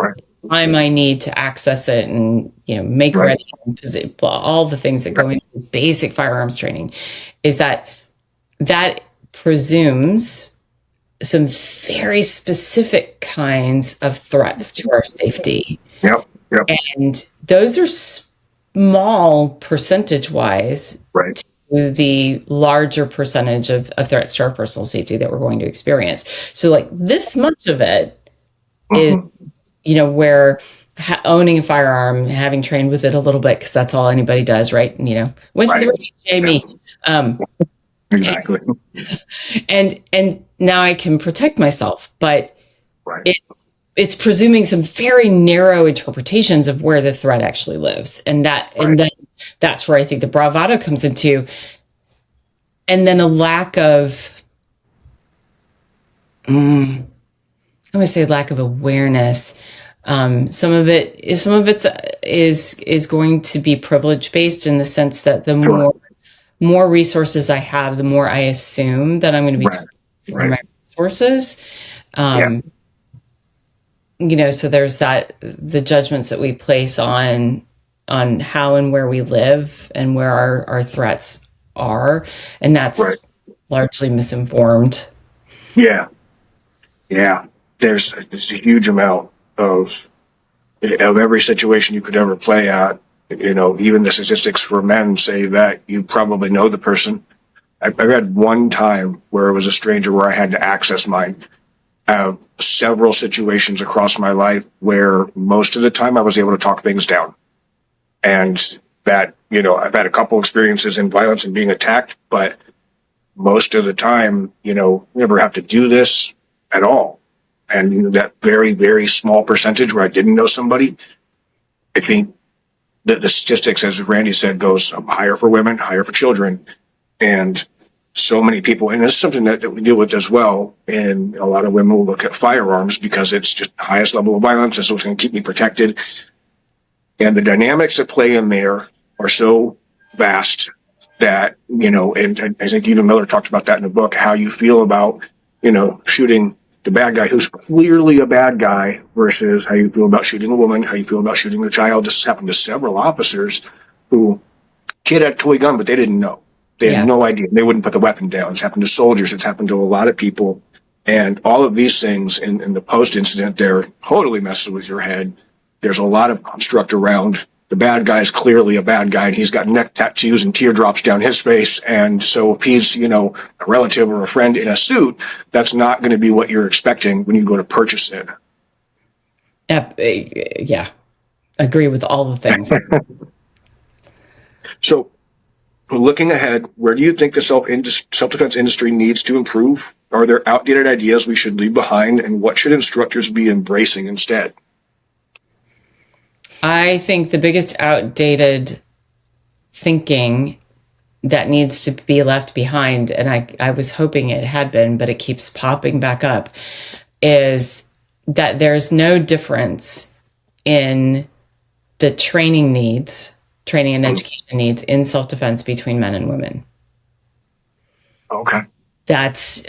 time I need to access it, and make ready, all the things that go into basic firearms training, is that presumes some very specific kinds of threats to our safety. Yep. And those are small percentage-wise to the larger percentage of threats to our personal safety that we're going to experience. So like this much of it is, where owning a firearm, having trained with it a little bit, because that's all anybody does, right? Went to the range, Jamie. Exactly. And now I can protect myself, but it's presuming some very narrow interpretations of where the threat actually lives. And then that's where I think the bravado comes into. And then a lack of, I'm going to say lack of awareness. Some of it is going to be privilege based in the sense that the more resources I have, the more I assume that I'm going to be charged for my resources. So there's the judgments that we place on how and where we live and where our threats are, and that's largely misinformed. Yeah. There's a huge amount of every situation you could ever play at. Even the statistics for men say that you probably know the person. I've had one time where it was a stranger where I had to access mine. I have several situations across my life where most of the time I was able to talk things down. And that, I've had a couple experiences in violence and being attacked, but most of the time, you never have to do this at all. And that very, very small percentage where I didn't know somebody, I think that the statistics, as Randy said, goes higher for women, higher for children. And so many people, and it's something that we deal with as well. And a lot of women will look at firearms because it's just the highest level of violence. And so it's going to keep me protected. And the dynamics that play in there are so vast that, and I think even Miller talked about that in the book, how you feel about, shooting the bad guy who's clearly a bad guy versus how you feel about shooting a woman, how you feel about shooting a child. This happened to several officers who kid had a toy gun, but they didn't know. They had no idea. They wouldn't put the weapon down. It's happened to soldiers. It's happened to a lot of people. And all of these things in the post-incident, they're totally messes with your head. There's a lot of construct around the bad guy is clearly a bad guy, and he's got neck tattoos and teardrops down his face. And so if he's, a relative or a friend in a suit, that's not going to be what you're expecting when you go to purchase it. Yeah. Agree with all the things. So looking ahead, where do you think the self-defense industry needs to improve? Are there outdated ideas we should leave behind, and what should instructors be embracing instead? I think the biggest outdated thinking that needs to be left behind, and I was hoping it had been, but it keeps popping back up, is that there's no difference in the training and education needs in self-defense between men and women. Okay. That's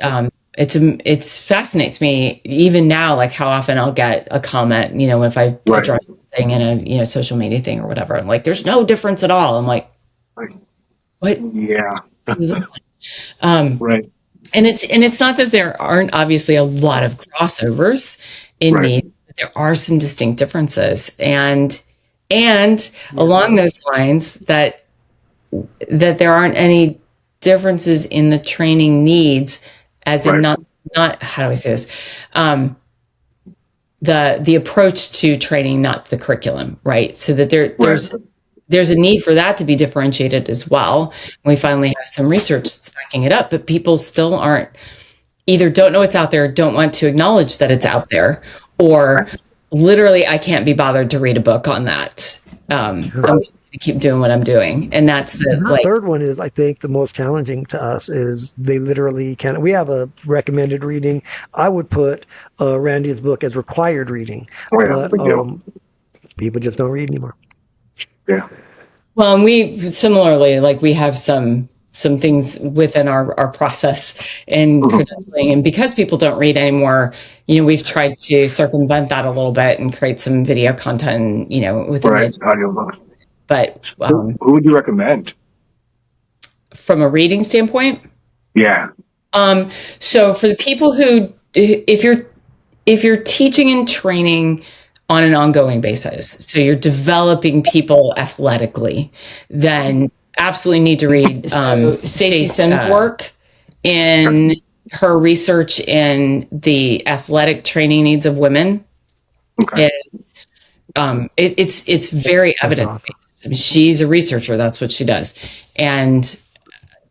it's fascinates me even now, like how often I'll get a comment, if I draw something in a social media thing or whatever, I'm like, there's no difference at all. I'm like, what? Yeah. Right. And it's not that there aren't obviously a lot of crossovers in need, but there are some distinct differences. And along those lines, that there aren't any differences in the training needs, as in not how do I say this? The approach to training, not the curriculum, right? So that there's a need for that to be differentiated as well. We finally have some research that's backing it up, but people still either don't know it's out there, don't want to acknowledge that it's out there, or literally, I can't be bothered to read a book on that. I'm just going to keep doing what I'm doing. And that's the third one is, I think, the most challenging to us is they literally can't. We have a recommended reading. I would put Randy's book as required reading, but people just don't read anymore. Yeah. Well, and we similarly, we have some things within our process in credentialing. And because people don't read anymore, we've tried to circumvent that a little bit and create some video content, within audio. But who would you recommend? From a reading standpoint? Yeah. So for the people who, if you're teaching and training on an ongoing basis, so you're developing people athletically, then absolutely need to read Stacey Sims' work in her research in the athletic training needs of women. Okay. It's very evidence-based. I mean, she's a researcher. That's what she does. And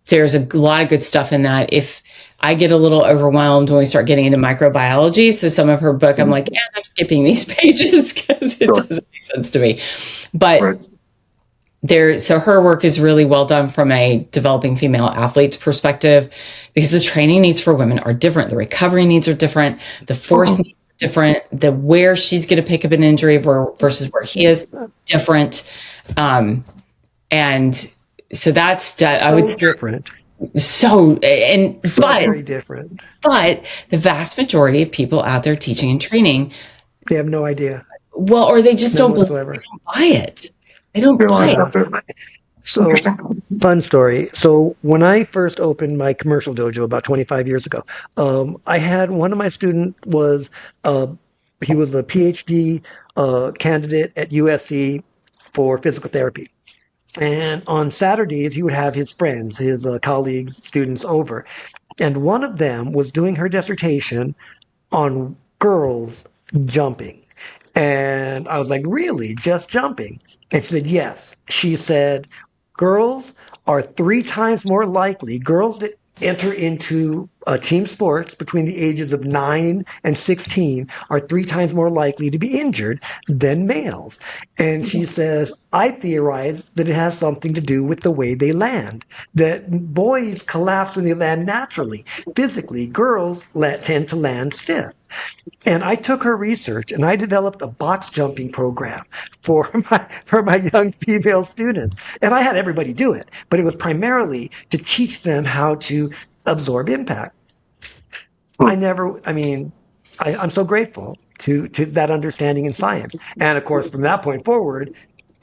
there's a lot of good stuff in that. If I get a little overwhelmed when we start getting into microbiology. So some of her book, I'm like, yeah, I'm skipping these pages because it doesn't make sense to me. But so her work is really well done from a developing female athlete's perspective, because the training needs for women are different. The recovery needs are different. The force needs are different. The where she's going to pick up an injury versus where he is different. And so that's, I would different. Very different. But the vast majority of people out there teaching and training, they have no idea. Well, or they just don't buy it. They don't buy it. So, fun story. So, when I first opened my commercial dojo about 25 years ago, I had one of my students he was a PhD candidate at USC for physical therapy. And on Saturdays, he would have his friends, his colleagues, students over. And one of them was doing her dissertation on girls jumping. And I was like, really? Just jumping? And she said, yes. She said, girls are 3 times more likely, girls that enter into team sports between the ages of 9 and 16 are 3 times more likely to be injured than males. And she says, I theorize that it has something to do with the way they land, that boys collapse when they land naturally. Physically, girls tend to land stiff. And I took her research and I developed a box jumping program for my young female students. And I had everybody do it, but it was primarily to teach them how to absorb impact. I'm so grateful to that understanding in science. And of course, from that point forward,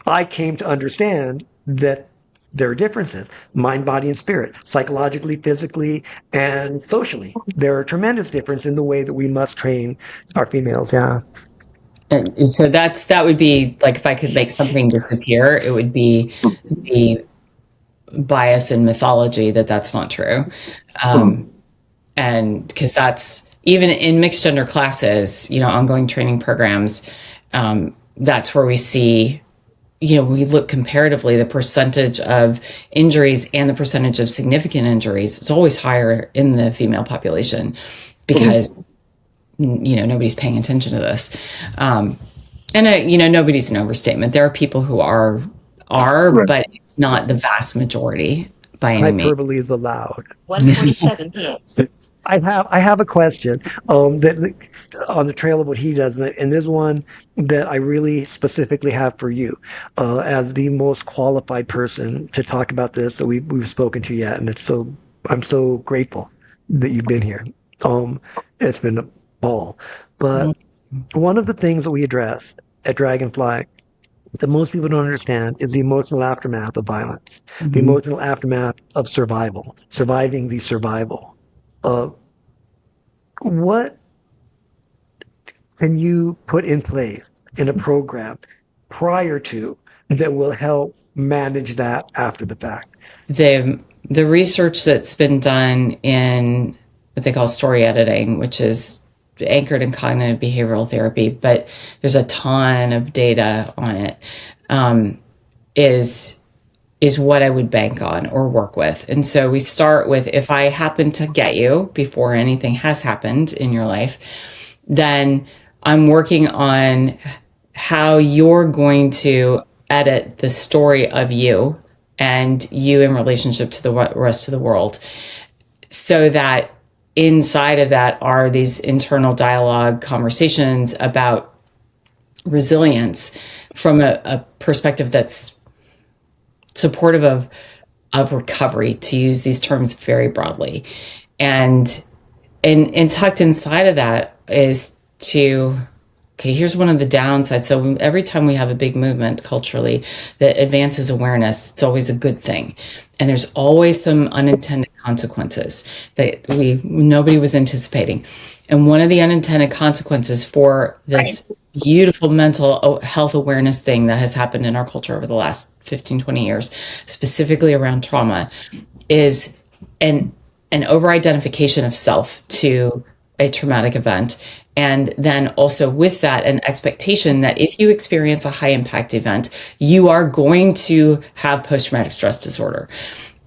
I came to understand that there are differences, mind, body, and spirit, psychologically, physically, and socially. There are tremendous differences in the way that we must train our females. Yeah. And so that would be like, if I could make something disappear, it would be the bias in mythology that's not true. And because that's even in mixed gender classes, ongoing training programs, that's where we see, we look comparatively, the percentage of injuries and the percentage of significant injuries is always higher in the female population because, nobody's paying attention to this. And, nobody's an overstatement. There are people who are, but it's not the vast majority by any means. Hyperbole is allowed. 1:47 p.m. I have a question that on the trail of what he does, and there's one that I really specifically have for you as the most qualified person to talk about this that we've spoken to yet, and I'm so grateful that you've been here. It's been a ball, but one of the things that we address at Dragonfly that most people don't understand is the emotional aftermath of violence, the emotional aftermath of surviving the survival. What can you put in place in a program prior to that will help manage that after the fact? The research that's been done in what they call story editing, which is anchored in cognitive behavioral therapy, but there's a ton of data on it, is what I would bank on or work with. And so we start with, if I happen to get you before anything has happened in your life, then I'm working on how you're going to edit the story of you and you in relationship to the rest of the world, so that inside of that are these internal dialogue conversations about resilience from a perspective that's supportive of recovery, to use these terms very broadly. And tucked inside of that is here's one of the downsides. So every time we have a big movement culturally that advances awareness, it's always a good thing. And there's always some unintended consequences that nobody was anticipating. And one of the unintended consequences for this beautiful mental health awareness thing that has happened in our culture over the last 15, 20 years, specifically around trauma, is an over-identification of self to a traumatic event. And then also with that, an expectation that if you experience a high impact event, you are going to have post-traumatic stress disorder.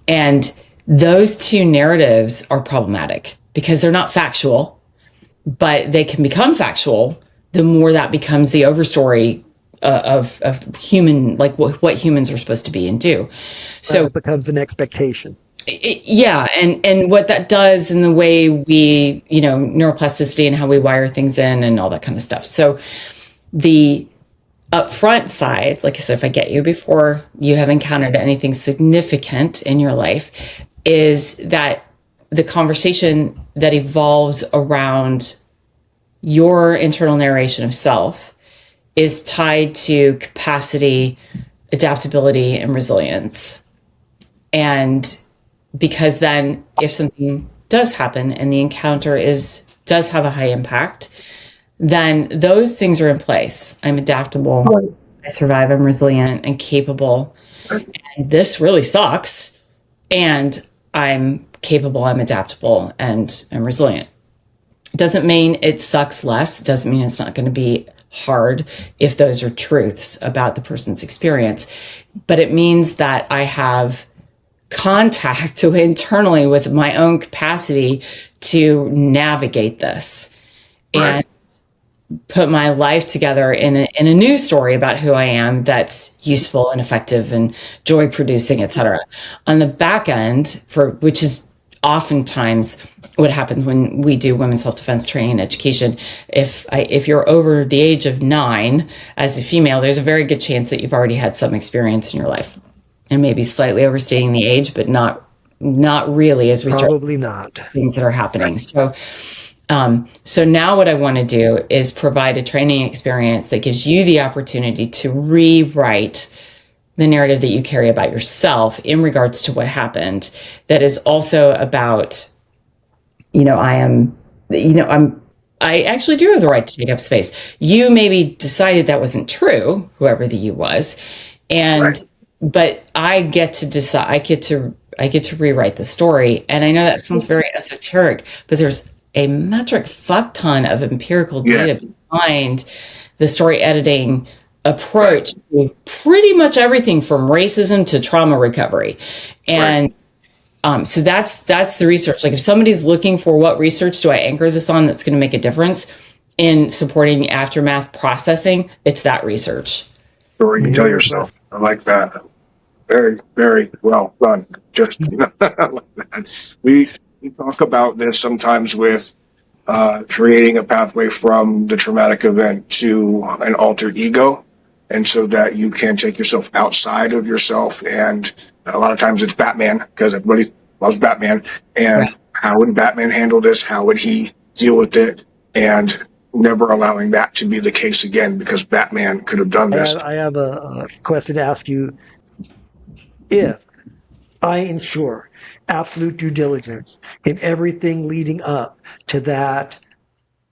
And those two narratives are problematic. because they're not factual, but they can become factual the more that becomes the overstory of human, like what humans are supposed to be and do. So it becomes an expectation. Yeah. And what that does in the way we, neuroplasticity and how we wire things in and all that kind of stuff. So the upfront side, like I said, if I get you before you have encountered anything significant in your life, is that the conversation that evolves around your internal narration of self is tied to capacity, adaptability, and resilience. And because then if something does happen and the encounter does have a high impact, then those things are in place. I'm adaptable, I survive, I'm resilient and capable. And this really sucks. And I'm capable, I'm adaptable, and I'm resilient. It doesn't mean it sucks less. It doesn't mean it's not going to be hard if those are truths about the person's experience. But it means that I have contact internally with my own capacity to navigate this and put my life together in a new story about who I am that's useful and effective and joy producing, etc. On the back end, which is oftentimes what happens when we do women's self-defense training and education. If you're over the age of 9 as a female, there's a very good chance that you've already had some experience in your life, and maybe slightly overstating the age, but not really, as we probably not things that are happening. So now what I want to do is provide a training experience that gives you the opportunity to rewrite the narrative that you carry about yourself in regards to what happened. That is also about, I actually do have the right to take up space. You maybe decided that wasn't true, whoever the you was. But I get to decide, I get to rewrite the story. And I know that sounds very esoteric, but there's a metric fuck ton of empirical data behind the story editing approach to pretty much everything from racism to trauma recovery. And so that's the research. Like if somebody's looking for what research do I anchor this on that's going to make a difference in supporting aftermath processing, it's that research. Story you tell yourself. I like that. Very, very well done. Just we talk about this sometimes with creating a pathway from the traumatic event to an alter ego. And so that you can take yourself outside of yourself. And a lot of times it's Batman, because everybody loves Batman. And how would Batman handle this? How would he deal with it? And never allowing that to be the case again, because Batman could have done this. I have a question to ask you. If I ensure absolute due diligence in everything leading up to that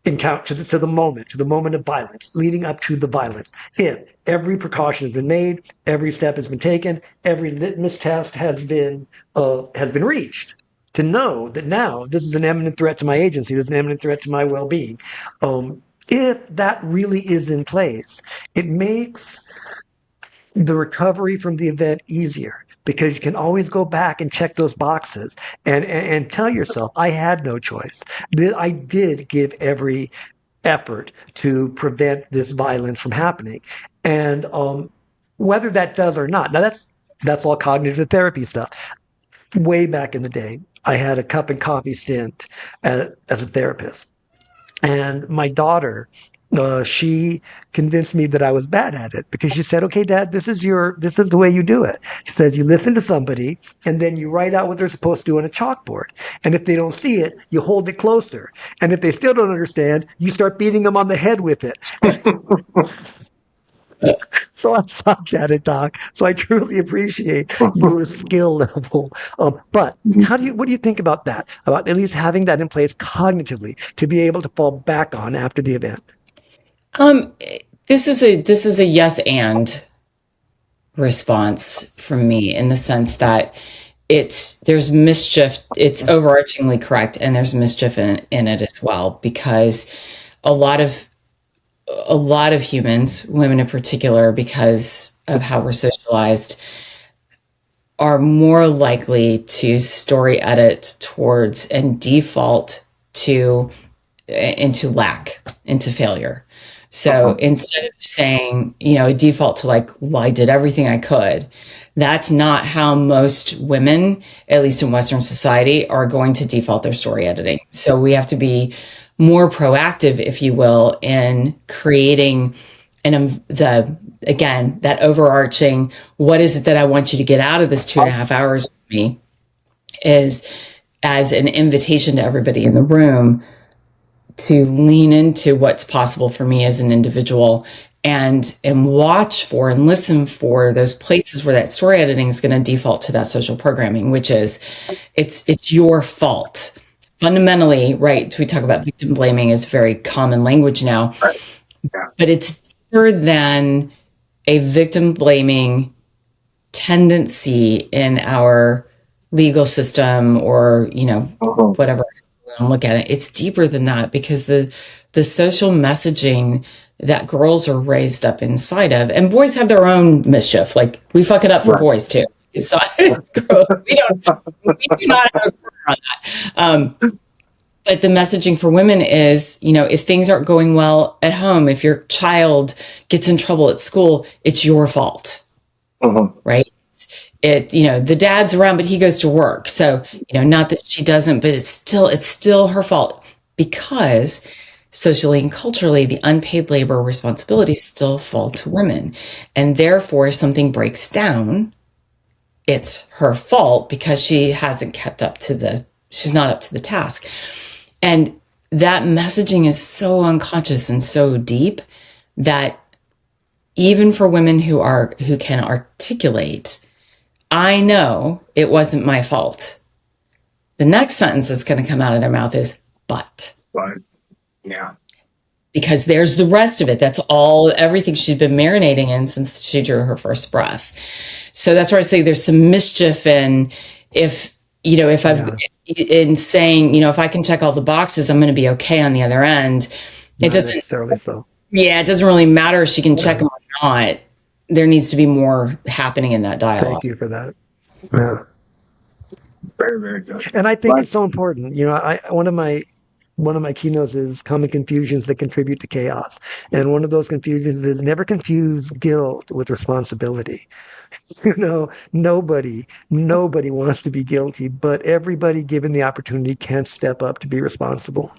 encounter, to the moment of violence, leading up to the violence, if every precaution has been made, every step has been taken, every litmus test has been reached, to know that now this is an imminent threat to my agency, this is an imminent threat to my well-being. If that really is in place, it makes the recovery from the event easier, because you can always go back and check those boxes and tell yourself, I had no choice. I did give every effort to prevent this violence from happening. And whether that does or not, now that's all cognitive therapy stuff. Way back in the day, I had a cup and coffee stint as a therapist. And my daughter, she convinced me that I was bad at it, because she said, okay, Dad, this is the way you do it. She says, you listen to somebody and then you write out what they're supposed to do on a chalkboard. And if they don't see it, you hold it closer. And if they still don't understand, you start beating them on the head with it. So I sucked at it, Doc. So I truly appreciate your skill level. But what do you think about that? About at least having that in place cognitively to be able to fall back on after the event? This is a yes and response from me, in the sense that there's mischief. It's overarchingly correct, and there's mischief in it as well, because a lot of humans, women in particular, because of how we're socialized, are more likely to story edit towards and default to into lack, into failure. So instead of saying, a default to like, well, I did everything I could, that's not how most women, at least in Western society, are going to default their story editing. So we have to be more proactive, if you will, in creating that overarching, what is it that I want you to get out of this 2.5 hours with me, is as an invitation to everybody in the room to lean into what's possible for me as an individual, and watch for and listen for those places where that story editing is going to default to that social programming, which is it's your fault. Fundamentally, right? We talk about victim blaming is very common language now, Right. Yeah. but it's deeper than a victim blaming tendency in our legal system, or whatever you want to look at it. It's deeper than that, because the social messaging that girls are raised up inside of, and boys have their own mischief. Like, we fuck it up for boys too. So we do not have a corner on that. But the messaging for women is, if things aren't going well at home, if your child gets in trouble at school, it's your fault, right? The dad's around, but he goes to work. So, not that she doesn't, but it's still her fault, because socially and culturally, the unpaid labor responsibilities still fall to women. And therefore, if something breaks down, it's her fault, because she hasn't she's not up to the task. And that messaging is so unconscious and so deep that even for women who can articulate, I know it wasn't my fault, the next sentence that's going to come out of their mouth is, but. Right. Yeah. Because there's the rest of it. That's everything she's been marinating in since she drew her first breath. So that's where I say there's some mischief in, in saying, if I can check all the boxes, I'm going to be okay on the other end. It doesn't necessarily so. Yeah, it doesn't really matter if she can check them or not. There needs to be more happening in that dialogue. Thank you for that. Yeah. Very, very good. And I think it's so important. One of my keynotes is common confusions that contribute to chaos. And one of those confusions is never confuse guilt with responsibility. Nobody wants to be guilty, but everybody given the opportunity can step up to be responsible.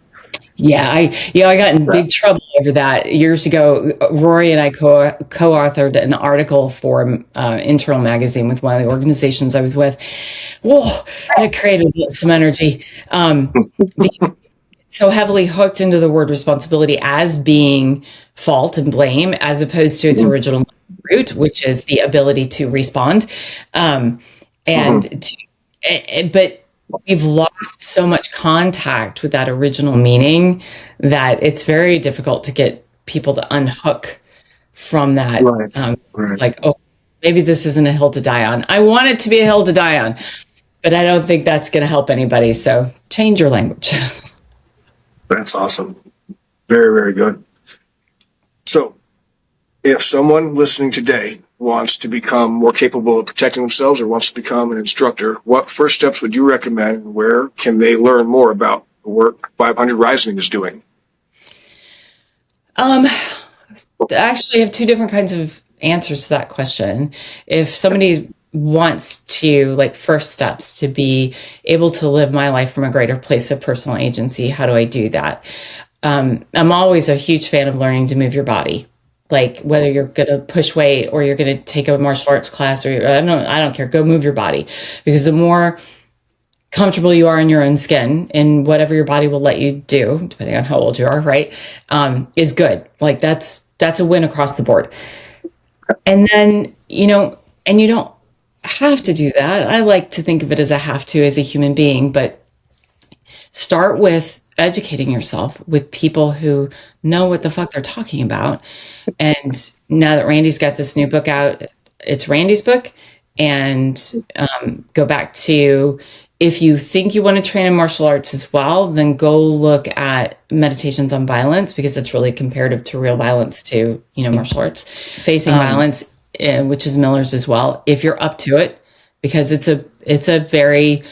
Yeah, I got in big trouble over that years ago. Rory and I co-authored an article for Internal Magazine with one of the organizations I was with. Whoa, it created some energy. So heavily hooked into the word responsibility as being fault and blame, as opposed to its original root, which is the ability to respond. But we've lost so much contact with that original meaning that it's very difficult to get people to unhook from that. Right. It's like, oh, maybe this isn't a hill to die on. I want it to be a hill to die on, but I don't think that's going to help anybody. So change your language. That's awesome. Very, very good. So if someone listening today wants to become more capable of protecting themselves, or wants to become an instructor, what first steps would you recommend? Where can they learn more about the work 500 Rising is doing? Actually, I have two different kinds of answers to that question. If somebody wants to, first steps to be able to live my life from a greater place of personal agency, how do I do that? I'm always a huge fan of learning to move your body. Like, whether you're going to push weight or you're going to take a martial arts class, or I don't care, go move your body, because the more comfortable you are in your own skin and whatever your body will let you do, depending on how old you are, right, is good. Like, that's a win across the board. And then, and you don't have to do that. I like to think of it as a have to as a human being, but start with educating yourself with people who know what the fuck they're talking about. And now that Randy's got this new book out, it's Randy's book. And go back to, if you think you want to train in martial arts as well, then go look at Meditations on Violence, because it's really comparative to real violence to, martial arts. Facing Violence, which is Miller's as well, if you're up to it, because it's a very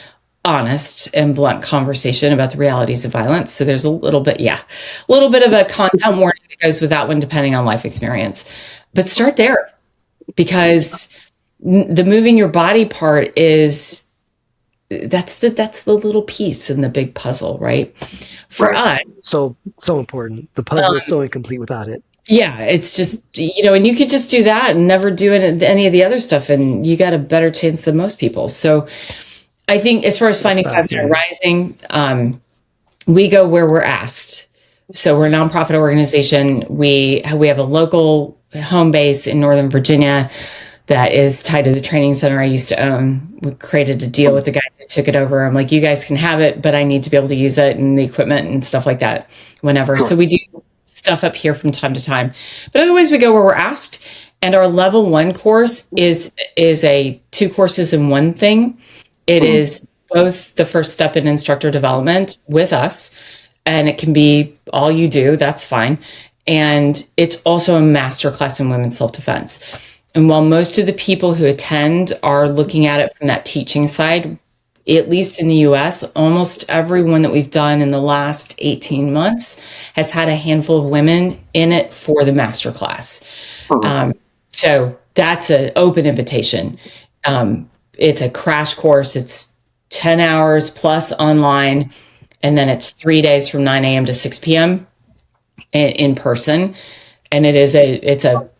honest and blunt conversation about the realities of violence. So there's a little bit of a content warning that goes with that one, depending on life experience. But start there, because the moving your body part that's the little piece in the big puzzle, right? For us. So important. The puzzle is so incomplete without it. Yeah, it's just, and you could just do that and never do any of the other stuff, and you got a better chance than most people. So I think as far as finding 5-minute rising, we go where we're asked. So we're a nonprofit organization. We have a local home base in Northern Virginia that is tied to the training center I used to own. We created a deal with the guys who took it over. I'm like, you guys can have it, but I need to be able to use it and the equipment and stuff like that whenever. Sure. So we do stuff up here from time to time. But otherwise, we go where we're asked. And our level 1 course is a 2 courses in one thing. It is both the first step in instructor development with us, and it can be all you do. That's fine. And it's also a masterclass in women's self-defense. And while most of the people who attend are looking at it from that teaching side, at least in the US, almost everyone that we've done in the last 18 months has had a handful of women in it for the masterclass. So that's an open invitation. It's a crash course. It's 10 hours plus online. And then it's 3 days from 9 a.m. to 6 p.m. in person. And it's a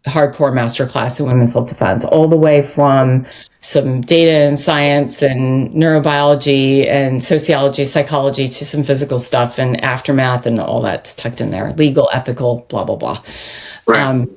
hardcore masterclass in women's self-defense, all the way from some data and science and neurobiology and sociology, psychology, to some physical stuff and aftermath and all that's tucked in there, legal, ethical, blah, blah, blah. Right.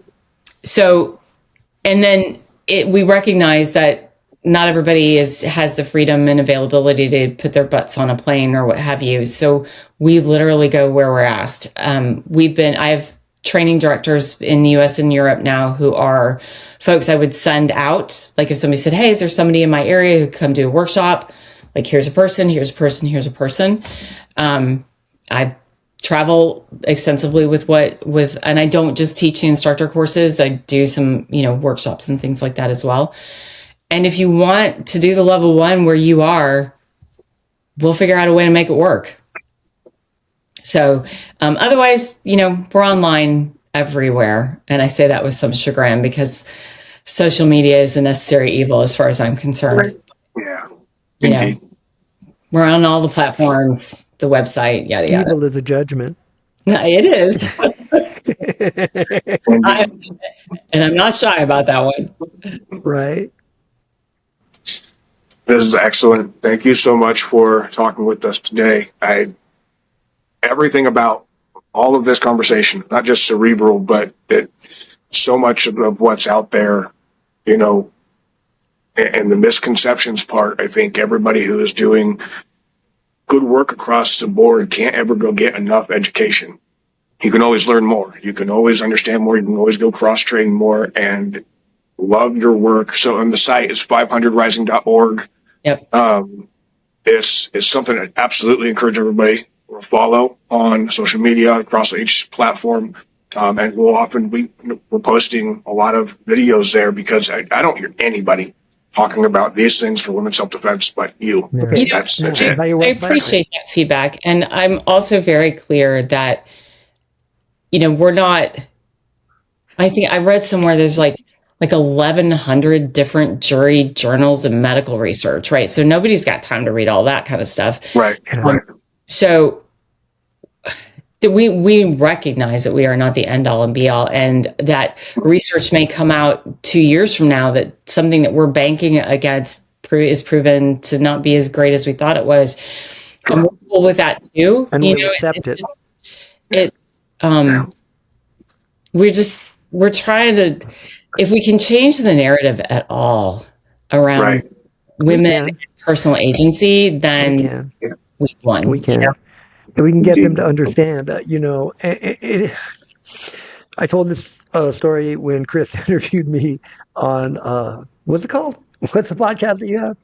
And then we recognize that not everybody has the freedom and availability to put their butts on a plane or what have you. So we literally go where we're asked. I have training directors in the US and Europe now who are folks I would send out. Like if somebody said, hey, is there somebody in my area who could come do a workshop? Like here's a person. I travel extensively and I don't just teach the instructor courses. I do some, workshops and things like that as well. And if you want to do the level 1 where you are, we'll figure out a way to make it work. So otherwise, we're online everywhere. And I say that with some chagrin because social media is a necessary evil as far as I'm concerned. Yeah, indeed. We're on all the platforms, the website, yada, yada. Evil is a judgment. No, it is. And I'm not shy about that one. Right. This is excellent. Thank you so much for talking with us today. Everything about all of this conversation, not just cerebral, but that so much of what's out there, and the misconceptions part, I think everybody who is doing good work across the board can't ever go get enough education. You can always learn more. You can always understand more. You can always go cross-train more and love your work. So on the site is 500rising.org. Yep. It's something I absolutely encourage everybody to follow on social media across each platform. And we're posting a lot of videos there because I don't hear anybody talking about these things for women's self-defense, but you. That's it. I appreciate that feedback. And I'm also very clear that, we're not, I think I read somewhere there's like 1,100 different jury journals and medical research, right? So nobody's got time to read all that kind of stuff. Right. So we recognize that we are not the end all and be all, and that research may come out 2 years from now that something that we're banking against is proven to not be as great as we thought it was. And we're cool with that too. And we accept it. We're trying to, if we can change the narrative at all around women and personal agency, then we've won. We can. And we can get them to understand that, I told this story when Chris interviewed me on, what's it called? What's the podcast that you have?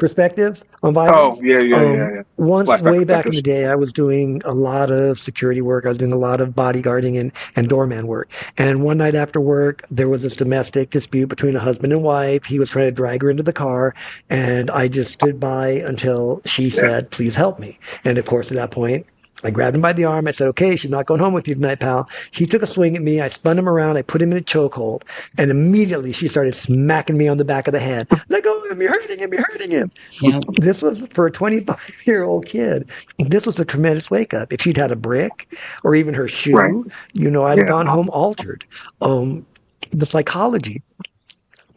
perspectives on violence. Oh, yeah. Once, Flashback way back in the perspectives. day, I was doing a lot of security work. I was doing a lot of bodyguarding and doorman work. And one night after work, there was this domestic dispute between a husband and wife. He was trying to drag her into the car, and I just stood by until she said, "Please help me." And of course, at that point, I grabbed him by the arm. I said, "Okay, she's not going home with you tonight, pal." He took a swing at me. I spun him around. I put him in a chokehold. And immediately she started smacking me on the back of the head. Let go of him. You're hurting him. You're hurting him. Yeah. This was for a 25-year-old kid. This was a tremendous wake up. If she'd had a brick or even her Right. shoe, I'd have gone home altered. The psychology.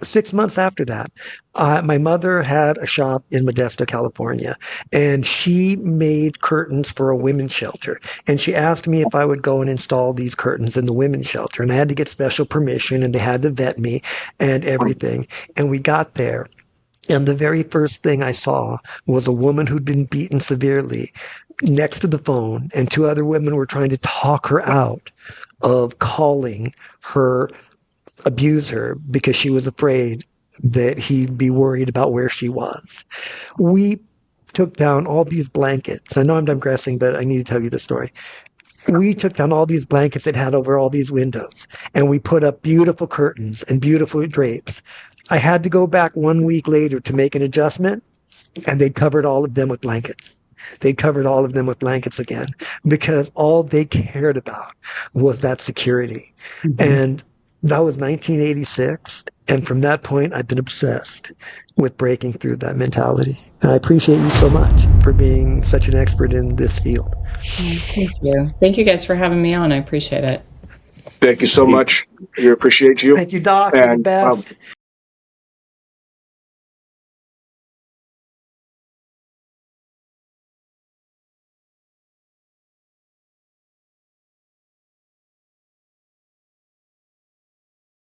6 months after that, my mother had a shop in Modesto, California, and she made curtains for a women's shelter. And she asked me if I would go and install these curtains in the women's shelter. And I had to get special permission, and they had to vet me and everything. And we got there. And the very first thing I saw was a woman who'd been beaten severely next to the phone, and two other women were trying to talk her out of calling her abuser because she was afraid that he'd be worried about where she was. We took down all these blankets. I know I'm digressing, but I need to tell you the story. We took down all these blankets that had over all these windows, and we put up beautiful curtains and beautiful drapes. I had to go back 1 week later to make an adjustment, and they covered all of them with blankets. They covered all of them with blankets again because all they cared about was that security. Mm-hmm. And that was 1986. And from that point, I've been obsessed with breaking through that mentality. And I appreciate you so much for being such an expert in this field. Thank you. Thank you guys for having me on. I appreciate it. Thank you so much. We appreciate you. Thank you, Doc. You're the best.